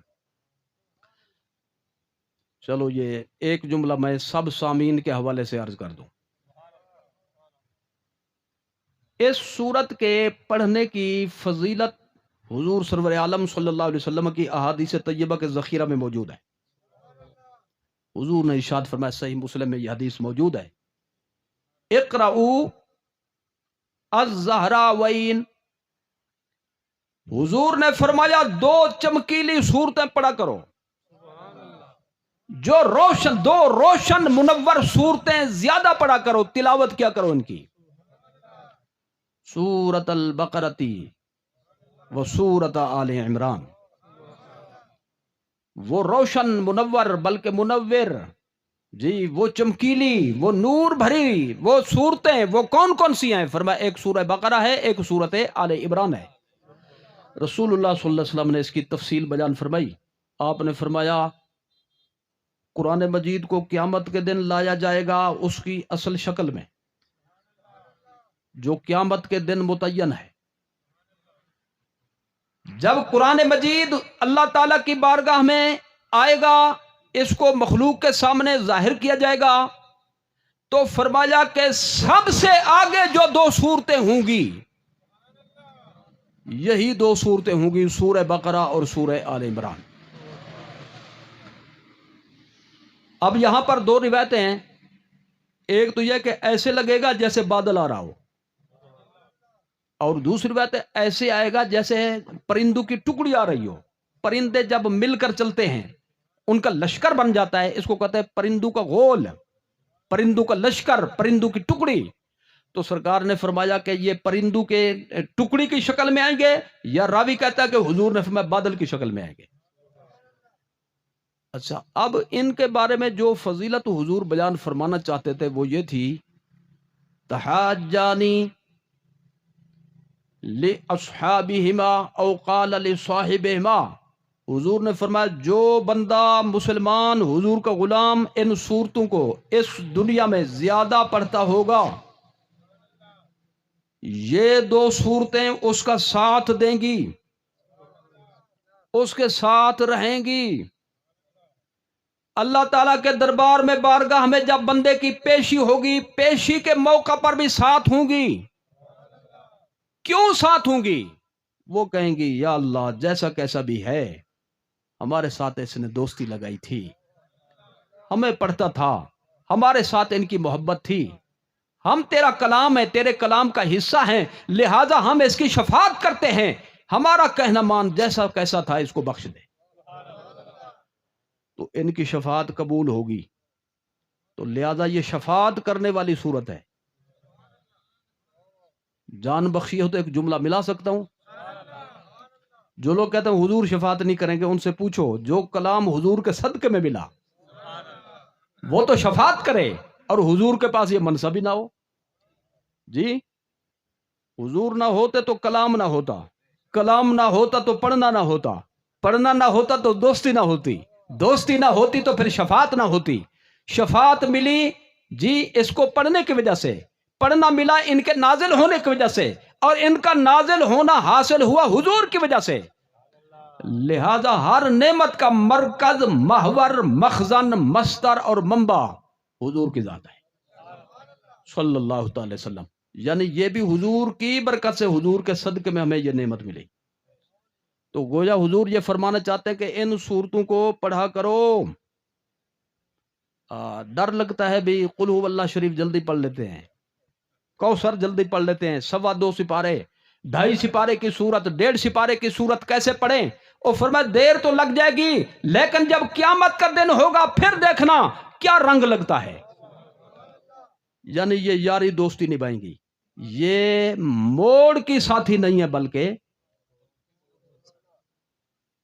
چلو یہ ایک جملہ میں سب سامعین کے حوالے سے عرض کر دوں. اس سورت کے پڑھنے کی فضیلت حضور سرور عالم صلی اللہ علیہ وسلم کی احادیث طیبہ کے ذخیرہ میں موجود ہے. حضور نے ارشاد فرمایا، صحیح مسلم میں یہ حدیث موجود ہے، اقرؤوا الزہراوین. حضور نے فرمایا دو چمکیلی صورتیں پڑھا کرو، جو دو روشن منور صورتیں زیادہ پڑھا کرو، تلاوت کیا کرو ان کی. سورۃ البقرۃ و سورۃ آل عمران. وہ روشن منور بلکہ منور جی، وہ چمکیلی، وہ نور بھری وہ صورتیں وہ کون کون سی ہیں؟ فرمایا ایک سورہ بقرہ ہے، ایک سورۃ آل عمران ہے. رسول اللہ صلی اللہ علیہ وسلم نے اس کی تفصیل بیان فرمائی. آپ نے فرمایا قرآن مجید کو قیامت کے دن لایا جائے گا اس کی اصل شکل میں جو قیامت کے دن متعین ہے. جب قرآن مجید اللہ تعالیٰ کی بارگاہ میں آئے گا، اس کو مخلوق کے سامنے ظاہر کیا جائے گا، تو فرمایا کہ سب سے آگے جو دو صورتیں ہوں گی یہی دو صورتیں ہوں گی، سورہ بقرہ اور سورہ آل عمران. اب یہاں پر دو روایتیں ہیں. ایک تو یہ کہ ایسے لگے گا جیسے بادل آ رہا ہو، اور دوسری بات ایسے آئے گا جیسے پرندوں کی ٹکڑی آ رہی ہو. پرندے جب مل کر چلتے ہیں ان کا لشکر بن جاتا ہے، اس کو کہتے ہیں پرندوں کا غول، پرندوں کا لشکر، پرندوں کی ٹکڑی. تو سرکار نے فرمایا کہ یہ پرندوں کے ٹکڑی کی شکل میں آئیں گے، یا راوی کہتا ہے کہ حضور نے فرمایا بادل کی شکل میں آئیں گے. اچھا اب ان کے بارے میں جو فضیلت حضور بیان فرمانا چاہتے تھے وہ یہ تھی، تحاجانی لِأَصْحَابِهِمَا أَوْ قَالَ لِصَاحِبِهِمَا. حضور نے فرمایا جو بندہ مسلمان حضور کا غلام ان صورتوں کو اس دنیا میں زیادہ پڑھتا ہوگا یہ دو صورتیں اس کا ساتھ دیں گی، اس کے ساتھ رہیں گی۔ اللہ تعالیٰ کے دربار میں بارگاہ میں جب بندے کی پیشی ہوگی، پیشی کے موقع پر بھی ساتھ ہوں گی۔ کیوں ساتھ ہوں گی؟ وہ کہیں گی یا اللہ جیسا کیسا بھی ہے، ہمارے ساتھ اس نے دوستی لگائی تھی، ہمیں پڑھتا تھا، ہمارے ساتھ ان کی محبت تھی، ہم تیرا کلام ہے، تیرے کلام کا حصہ ہیں، لہذا ہم اس کی شفاعت کرتے ہیں، ہمارا کہنا مان، جیسا کیسا تھا اس کو بخش دے۔ تو ان کی شفاعت قبول ہوگی، تو لہذا یہ شفاعت کرنے والی صورت ہے۔ جان بخشی ہو تو ایک جملہ ملا سکتا ہوں۔ جو لوگ کہتے ہیں حضور شفاعت نہیں کریں گے، ان سے پوچھو جو کلام حضور کے صدقے میں ملا وہ تو شفاعت کرے، اور حضور کے پاس یہ منصب ہی نہ ہو۔ جی حضور نہ ہوتے تو کلام نہ ہوتا، کلام نہ ہوتا تو پڑھنا نہ ہوتا، پڑھنا نہ ہوتا تو دوستی نہ ہوتی، دوستی نہ ہوتی تو پھر شفاعت نہ ہوتی۔ شفاعت ملی جی اس کو پڑھنے کی وجہ سے، پڑھنا ملا ان کے نازل ہونے کی وجہ سے، اور ان کا نازل ہونا حاصل ہوا حضور کی وجہ سے۔ لہذا ہر نعمت کا مرکز، محور، مخزن، مصدر اور منبع حضور کی ذات ہے صلی اللہ تعالی وسلم۔ یعنی یہ بھی حضور کی برکت سے، حضور کے صدقے میں ہمیں یہ نعمت ملی۔ تو گویا حضور یہ فرمانا چاہتے ہیں کہ ان صورتوں کو پڑھا کرو۔ ڈر لگتا ہے بھی قل ہو اللہ شریف جلدی پڑھ لیتے ہیں، کوثر جلدی پڑھ لیتے ہیں، 2.25 سپارے، 2.5 سپارے کی صورت، 1.5 سپارے کی صورت کیسے پڑھیں؟ اور فرمایا دیر تو لگ جائے گی، لیکن جب قیامت کا دن ہوگا پھر دیکھنا کیا رنگ لگتا ہے۔ یعنی یہ یاری دوستی نبھائیں گی، یہ موڑ کی ساتھی نہیں ہے، بلکہ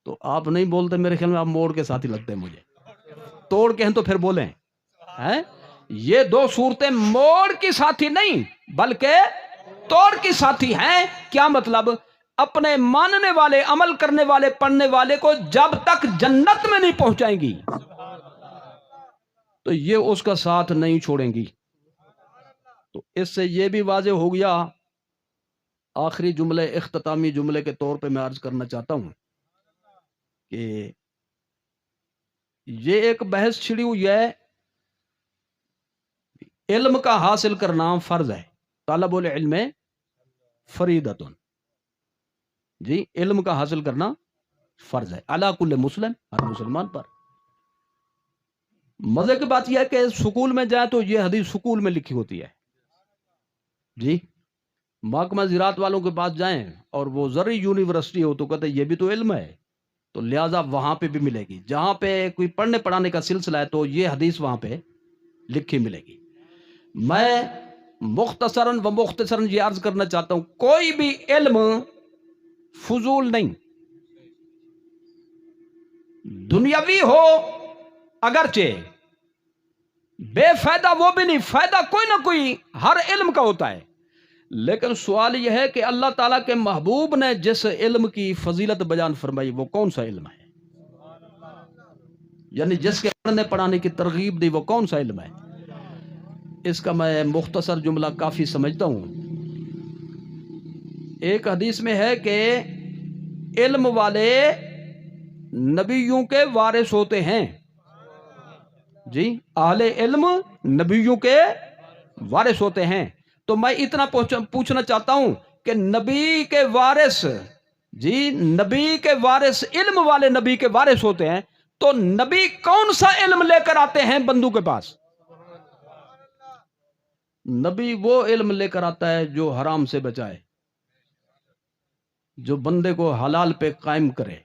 تو آپ نہیں بولتے، میرے خیال میں آپ موڑ کے ساتھی لگتے ہیں مجھے، توڑ کے ہیں تو پھر بولیں۔ یہ دو صورتیں موڑ کی ساتھی نہیں بلکہ توڑ کی ساتھی ہیں۔ کیا مطلب؟ اپنے ماننے والے، عمل کرنے والے، پڑھنے والے کو جب تک جنت میں نہیں پہنچائیں گی تو یہ اس کا ساتھ نہیں چھوڑیں گی۔ تو اس سے یہ بھی واضح ہو گیا۔ آخری جملے، اختتامی جملے کے طور پہ میں عرض کرنا چاہتا ہوں کہ یہ ایک بحث چھڑی ہوئی ہے، علم کا حاصل کرنا فرض ہے، طالب العلم فریضۃ۔ جی علم کا حاصل کرنا فرض ہے علی کل مسلم، ہر مسلمان پر۔ مزے کی بات یہ ہے کہ سکول میں جائیں تو یہ حدیث سکول میں لکھی ہوتی ہے۔ جی محکمہ زراعت والوں کے پاس جائیں اور وہ زرعی یونیورسٹی ہو تو کہتے ہیں یہ بھی تو علم ہے، تو لہٰذا وہاں پہ بھی ملے گی۔ جہاں پہ کوئی پڑھنے پڑھانے کا سلسلہ ہے تو یہ حدیث وہاں پہ لکھی ملے گی۔ میں مختصراً و مختصراً یہ عرض کرنا چاہتا ہوں، کوئی بھی علم فضول نہیں، دنیاوی ہو اگرچہ، بے فائدہ وہ بھی نہیں، فائدہ کوئی نہ کوئی ہر علم کا ہوتا ہے۔ لیکن سوال یہ ہے کہ اللہ تعالیٰ کے محبوب نے جس علم کی فضیلت بیان فرمائی وہ کون سا علم ہے؟ یعنی جس کے پڑھنے پڑھانے کی ترغیب دی وہ کون سا علم ہے؟ اس کا میں مختصر جملہ کافی سمجھتا ہوں۔ ایک حدیث میں ہے کہ علم والے نبیوں کے وارث ہوتے ہیں۔ جی اہل علم نبیوں کے وارث ہوتے ہیں۔ تو میں اتنا پوچھنا چاہتا ہوں کہ نبی کے وارث، جی نبی کے وارث علم والے نبی کے وارث ہوتے ہیں، تو نبی کون سا علم لے کر آتے ہیں بندوں کے پاس؟ نبی وہ علم لے کر آتا ہے جو حرام سے بچائے، جو بندے کو حلال پہ قائم کرے،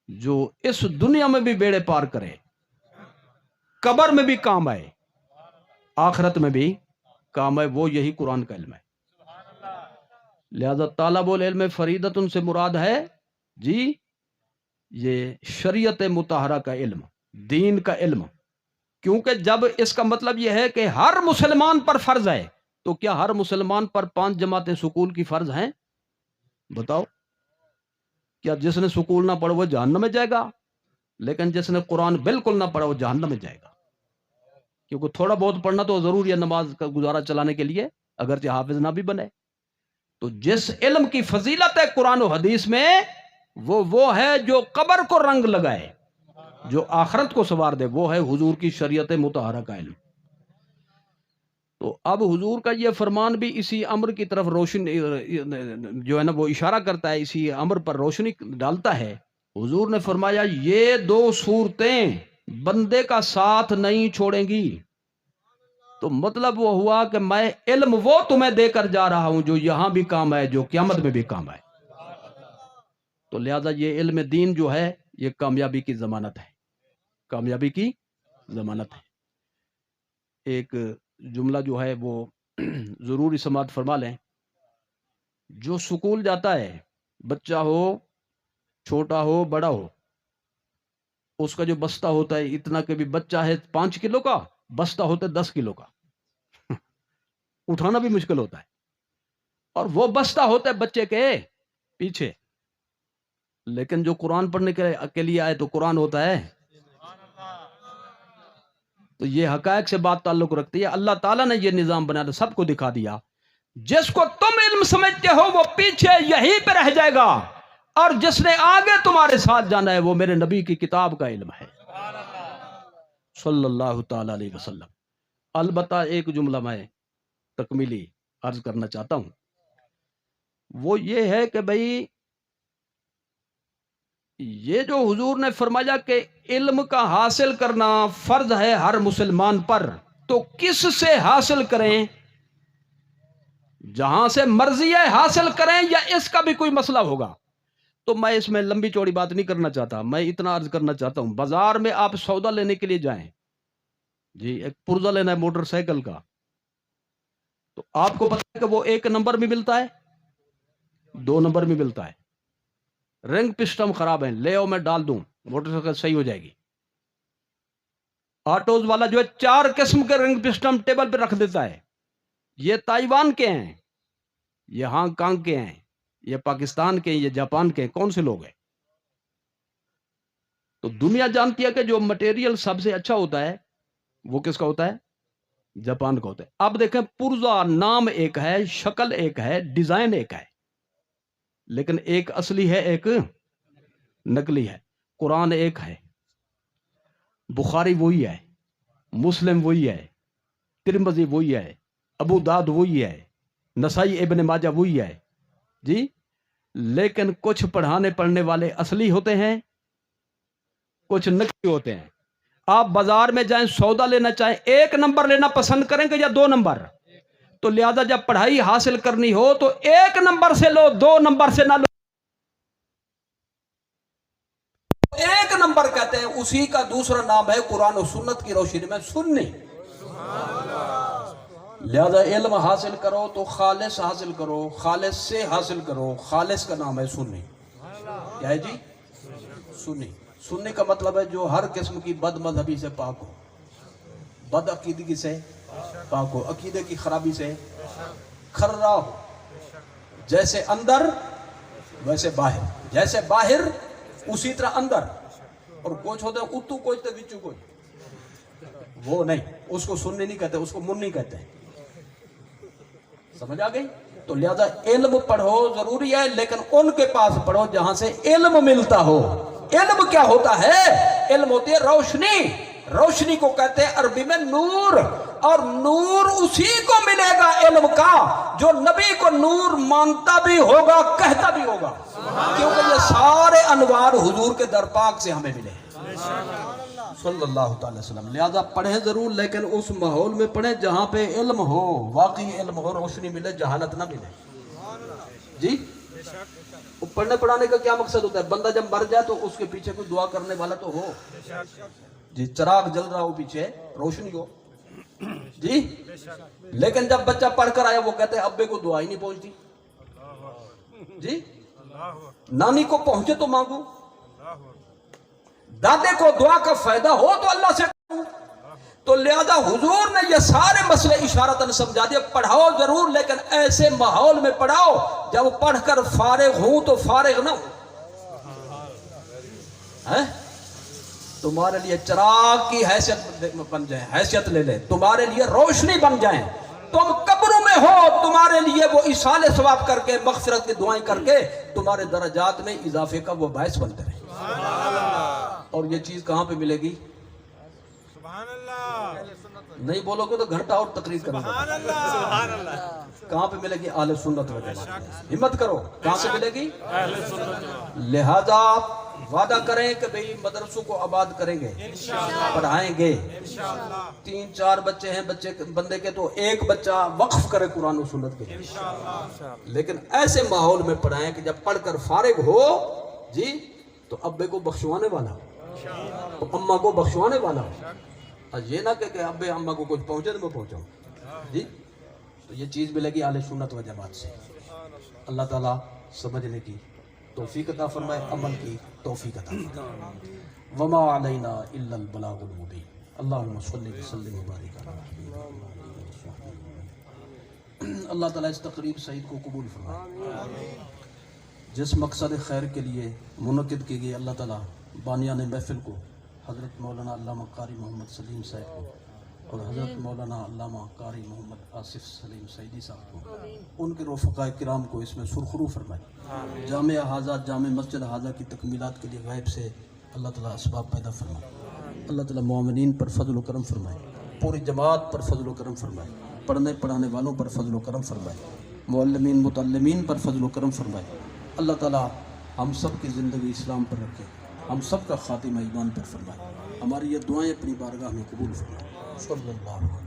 جو اس دنیا میں بھی بیڑے پار کرے، قبر میں بھی کام آئے، آخرت میں بھی کام آئے، وہ یہی قرآن کا علم ہے۔ لہذا طالب العلم فریضۃ سے مراد ہے جی یہ شریعت مطہرہ کا علم، دین کا علم، کیونکہ جب اس کا مطلب یہ ہے کہ ہر مسلمان پر فرض ہے، تو کیا ہر مسلمان پر 5 جماعتیں سکول کی فرض ہیں؟ بتاؤ، کیا جس نے سکول نہ پڑھا وہ جہنم میں جائے گا؟ لیکن جس نے قرآن بالکل نہ پڑھا وہ جہنم میں جائے گا، کیونکہ تھوڑا بہت پڑھنا تو ضروری ہے نماز کا گزارا چلانے کے لیے، اگرچہ حافظ نہ بھی بنے۔ تو جس علم کی فضیلت ہے قرآن و حدیث میں وہ ہے جو قبر کو رنگ لگائے، جو آخرت کو سنوار دے، وہ ہے حضور کی شریعت مطہرہ کا علم۔ تو اب حضور کا یہ فرمان بھی اسی امر کی طرف روشنی جو ہے نا وہ اشارہ کرتا ہے، اسی امر پر روشنی ڈالتا ہے۔ حضور نے فرمایا یہ دو صورتیں بندے کا ساتھ نہیں چھوڑیں گی۔ تو مطلب وہ ہوا کہ میں علم وہ تمہیں دے کر جا رہا ہوں جو یہاں بھی کام ہے، جو قیامت میں بھی کام ہے۔ تو لہذا یہ علم دین جو ہے یہ کامیابی کی ضمانت ہے، کامیابی کی ضمانت ہے۔ ایک جملہ جو ہے وہ ضروری سماعت فرما لیں۔ جو سکول جاتا ہے، بچہ ہو، چھوٹا ہو، بڑا ہو، اس کا جو بستہ ہوتا ہے اتنا کہ بھی بچہ ہے 5 کلو کا، بستہ ہوتا ہے 10 کلو کا، اٹھانا بھی مشکل ہوتا ہے، اور وہ بستہ ہوتا ہے بچے کے پیچھے۔ لیکن جو قرآن پڑھنے کے لیے آئے تو قرآن ہوتا ہے۔ تو یہ حقائق سے بات تعلق رکھتی ہے۔ اللہ تعالیٰ نے یہ نظام بنا سب کو دکھا دیا۔ جس کو تم علم سمجھتے ہو وہ پیچھے یہیں پہ رہ جائے گا، اور جس نے آگے تمہارے ساتھ جانا ہے وہ میرے نبی کی کتاب کا علم ہے صلی اللہ تعالی علیہ وسلم۔ البتہ ایک جملہ میں تکمیلی عرض کرنا چاہتا ہوں، وہ یہ ہے کہ بھئی یہ جو حضور نے فرمایا کہ علم کا حاصل کرنا فرض ہے ہر مسلمان پر، تو کس سے حاصل کریں؟ جہاں سے مرضی ہے حاصل کریں، یا اس کا بھی کوئی مسئلہ ہوگا؟ تو میں اس میں لمبی چوڑی بات نہیں کرنا چاہتا، میں اتنا عرض کرنا چاہتا ہوں، بازار میں آپ سودا لینے کے لیے جائیں، جی ایک پرزہ لینا ہے موٹر سائیکل کا، تو آپ کو پتہ ہے کہ وہ 1 نمبر میں ملتا ہے، 2 نمبر میں ملتا ہے۔ رنگ پسٹم خراب ہے، لے آؤ میں ڈال دوں، موٹر سائیکل صحیح ہو جائے گی۔ آٹوز والا جو ہے 4 قسم کے رنگ پسٹم ٹیبل پہ رکھ دیتا ہے۔ یہ تائیوان کے ہیں، یہ ہانگ کانگ کے ہیں، یہ پاکستان کے ہیں، یہ جاپان کے ہیں، کون سے لوگ ہیں؟ تو دنیا جانتی ہے کہ جو مٹیریل سب سے اچھا ہوتا ہے وہ کس کا ہوتا ہے؟ جاپان کا ہوتا ہے۔ اب دیکھیں پرزا نام ایک ہے، شکل ایک ہے، ڈیزائن ایک ہے، لیکن ایک اصلی ہے ایک نقلی ہے۔ قرآن ایک ہے، بخاری وہی ہے، مسلم وہی ہے، ترمذی وہی ہے، ابو داؤد وہی ہے، نسائی ابن ماجہ وہی ہے، جی، لیکن کچھ پڑھنے والے اصلی ہوتے ہیں، کچھ نقلی ہوتے ہیں۔ آپ بازار میں جائیں سودا لینا چاہیں، 1 نمبر لینا پسند کریں گے یا 2 نمبر؟ تو لہذا جب پڑھائی حاصل کرنی ہو تو 1 نمبر سے لو، 2 نمبر سے نہ لو۔ 1 نمبر کہتے ہیں، اسی کا دوسرا نام ہے قرآن و سنت کی روشنی میں سنی۔ لہذا علم حاصل کرو تو خالص حاصل کرو، خالص سے حاصل کرو۔ خالص کا نام ہے سنی۔ کیا ہے جی؟ سنی۔ سنی کا مطلب ہے جو ہر قسم کی بد مذہبی سے پاک ہو، بد عقیدگی سے پاک ہو، عقیدے کی خرابی سے کھرا ہو، جیسے اندر ویسے باہر، جیسے باہر اسی طرح اندر۔ اور کچھ ہوتے ہیں اتو کوچ تے وچو کوچ، وہ نہیں، اس کو سنی نہیں کہتے، اس کو منی کہتے ہیں۔ سمجھ آ گئی؟ تو لہذا علم پڑھو ضروری ہے، لیکن ان کے پاس پڑھو جہاں سے علم ملتا ہو۔ علم کیا ہوتا ہے؟ علم ہوتی ہے روشنی۔ روشنی کو کہتے ہیں عربی میں نور، اور نور اسی کو ملے گا علم کا جو نبی کو نور مانتا بھی ہوگا، کہتا بھی ہوگا، کیونکہ یہ سارے انوار حضور کے در پاک سے ہمیں ملے صلی اللہ تعالی وسلم۔ لہذا پڑھیں ضرور، لیکن اس ماحول میں پڑھیں جہاں پہ علم ہو، واقعی علم ہو، روشنی ملے، جہالت نہ ملے۔ جی، پڑھنے پڑھانے کا کیا مقصد ہوتا ہے؟ بندہ جب مر جائے تو اس کے پیچھے کوئی دعا کرنے والا تو ہو، جی، چراغ جل رہا ہو پیچھے، روشنی ہو، جی۔ لیکن جب بچہ پڑھ کر آیا وہ کہتے ہیں ابے کو دعا ہی نہیں پہنچتی، جی، نانی کو پہنچے تو مانگو، دادے کو دعا کا فائدہ ہو تو اللہ سے کروں۔ تو لہذا حضور نے یہ سارے مسئلے اشارتاً سمجھا دیا، پڑھاؤ ضرور، لیکن ایسے ماحول میں پڑھاؤ جب پڑھ کر فارغ ہوں تو فارغ نہ ہوں، تمہارے لیے چراغ کی حیثیت بن جائیں، حیثیت لے لیں، تمہارے لیے روشنی بن جائیں۔ تم قبروں میں ہو، تمہارے لیے وہ ایصال ثواب کر کے مغفرت کی دعائیں کر کے تمہارے درجات میں اضافے کا وہ باعث بنتے رہے. اور یہ چیز کہاں پہ ملے گی؟ نہیں بولو گے تو گھنٹہ اور تقریر کرنا. کہاں پہ ملے گی؟ اہل سنت والجماعت. ہمت کرو. کہاں پہ ملے گی؟ لہذا وعدہ کریں کہ بھئی مدرسوں کو آباد کریں گے, پڑھائیں گے. 3-4 بچے ہیں بندے کے تو ایک بچہ وقف کرے قرآن و سنت کے لیے. لیکن ایسے ماحول میں پڑھائیں کہ جب پڑھ کر فارغ ہو جی تو ابے کو بخشوانے والا ہو, اماں کو بخشوانے والا ہو. یہ نہ کہ ابے اماں کو کچھ پہنچے تو میں پہنچاؤں جی. تو یہ چیز ملے گی اہل سنت و جماعت سے. اللہ تعالیٰ سمجھنے کی توفیق عطا فرمائے, عمل کی توفیق عطا فرمائے. وما علینا الا البلاغ المبین. اللہم صلی وسلم وبارک علی نبینا محمد. اللہ تعالیٰ اس تقریب سعید کو قبول فرمائے. جس مقصد خیر کے لیے منعقد کی گئی, اللہ تعالیٰ بانیان محفل کو حضرت مولانا علامہ قاری محمد سلیم صاحب کو اور حضرت مولانا علامہ قاری محمد آصف سلیم سعیدی صاحب کو, ان کے رفقاء کرام کو اس میں سرخرو فرمائے. جامع حاضہ جامع مسجد حاضہ کی تکمیلات کے لیے غائب سے اللہ تعالیٰ اسباب پیدا فرمائے. اللہ تعالیٰ مومنین پر فضل و کرم فرمائے, پوری جماعت پر فضل و کرم فرمائے, پڑھنے پڑھانے والوں پر فضل و کرم فرمائے, معلمین متعلمین پر فضل و کرم فرمائے. اللہ تعالیٰ ہم سب کی زندگی اسلام پر رکھے, ہم سب کا خاتمہ ایمان پر فرمائے. ہماری یہ دعائیں اپنی بارگاہ میں قبول فرمائے. صلی اللہ علیہ وسلم.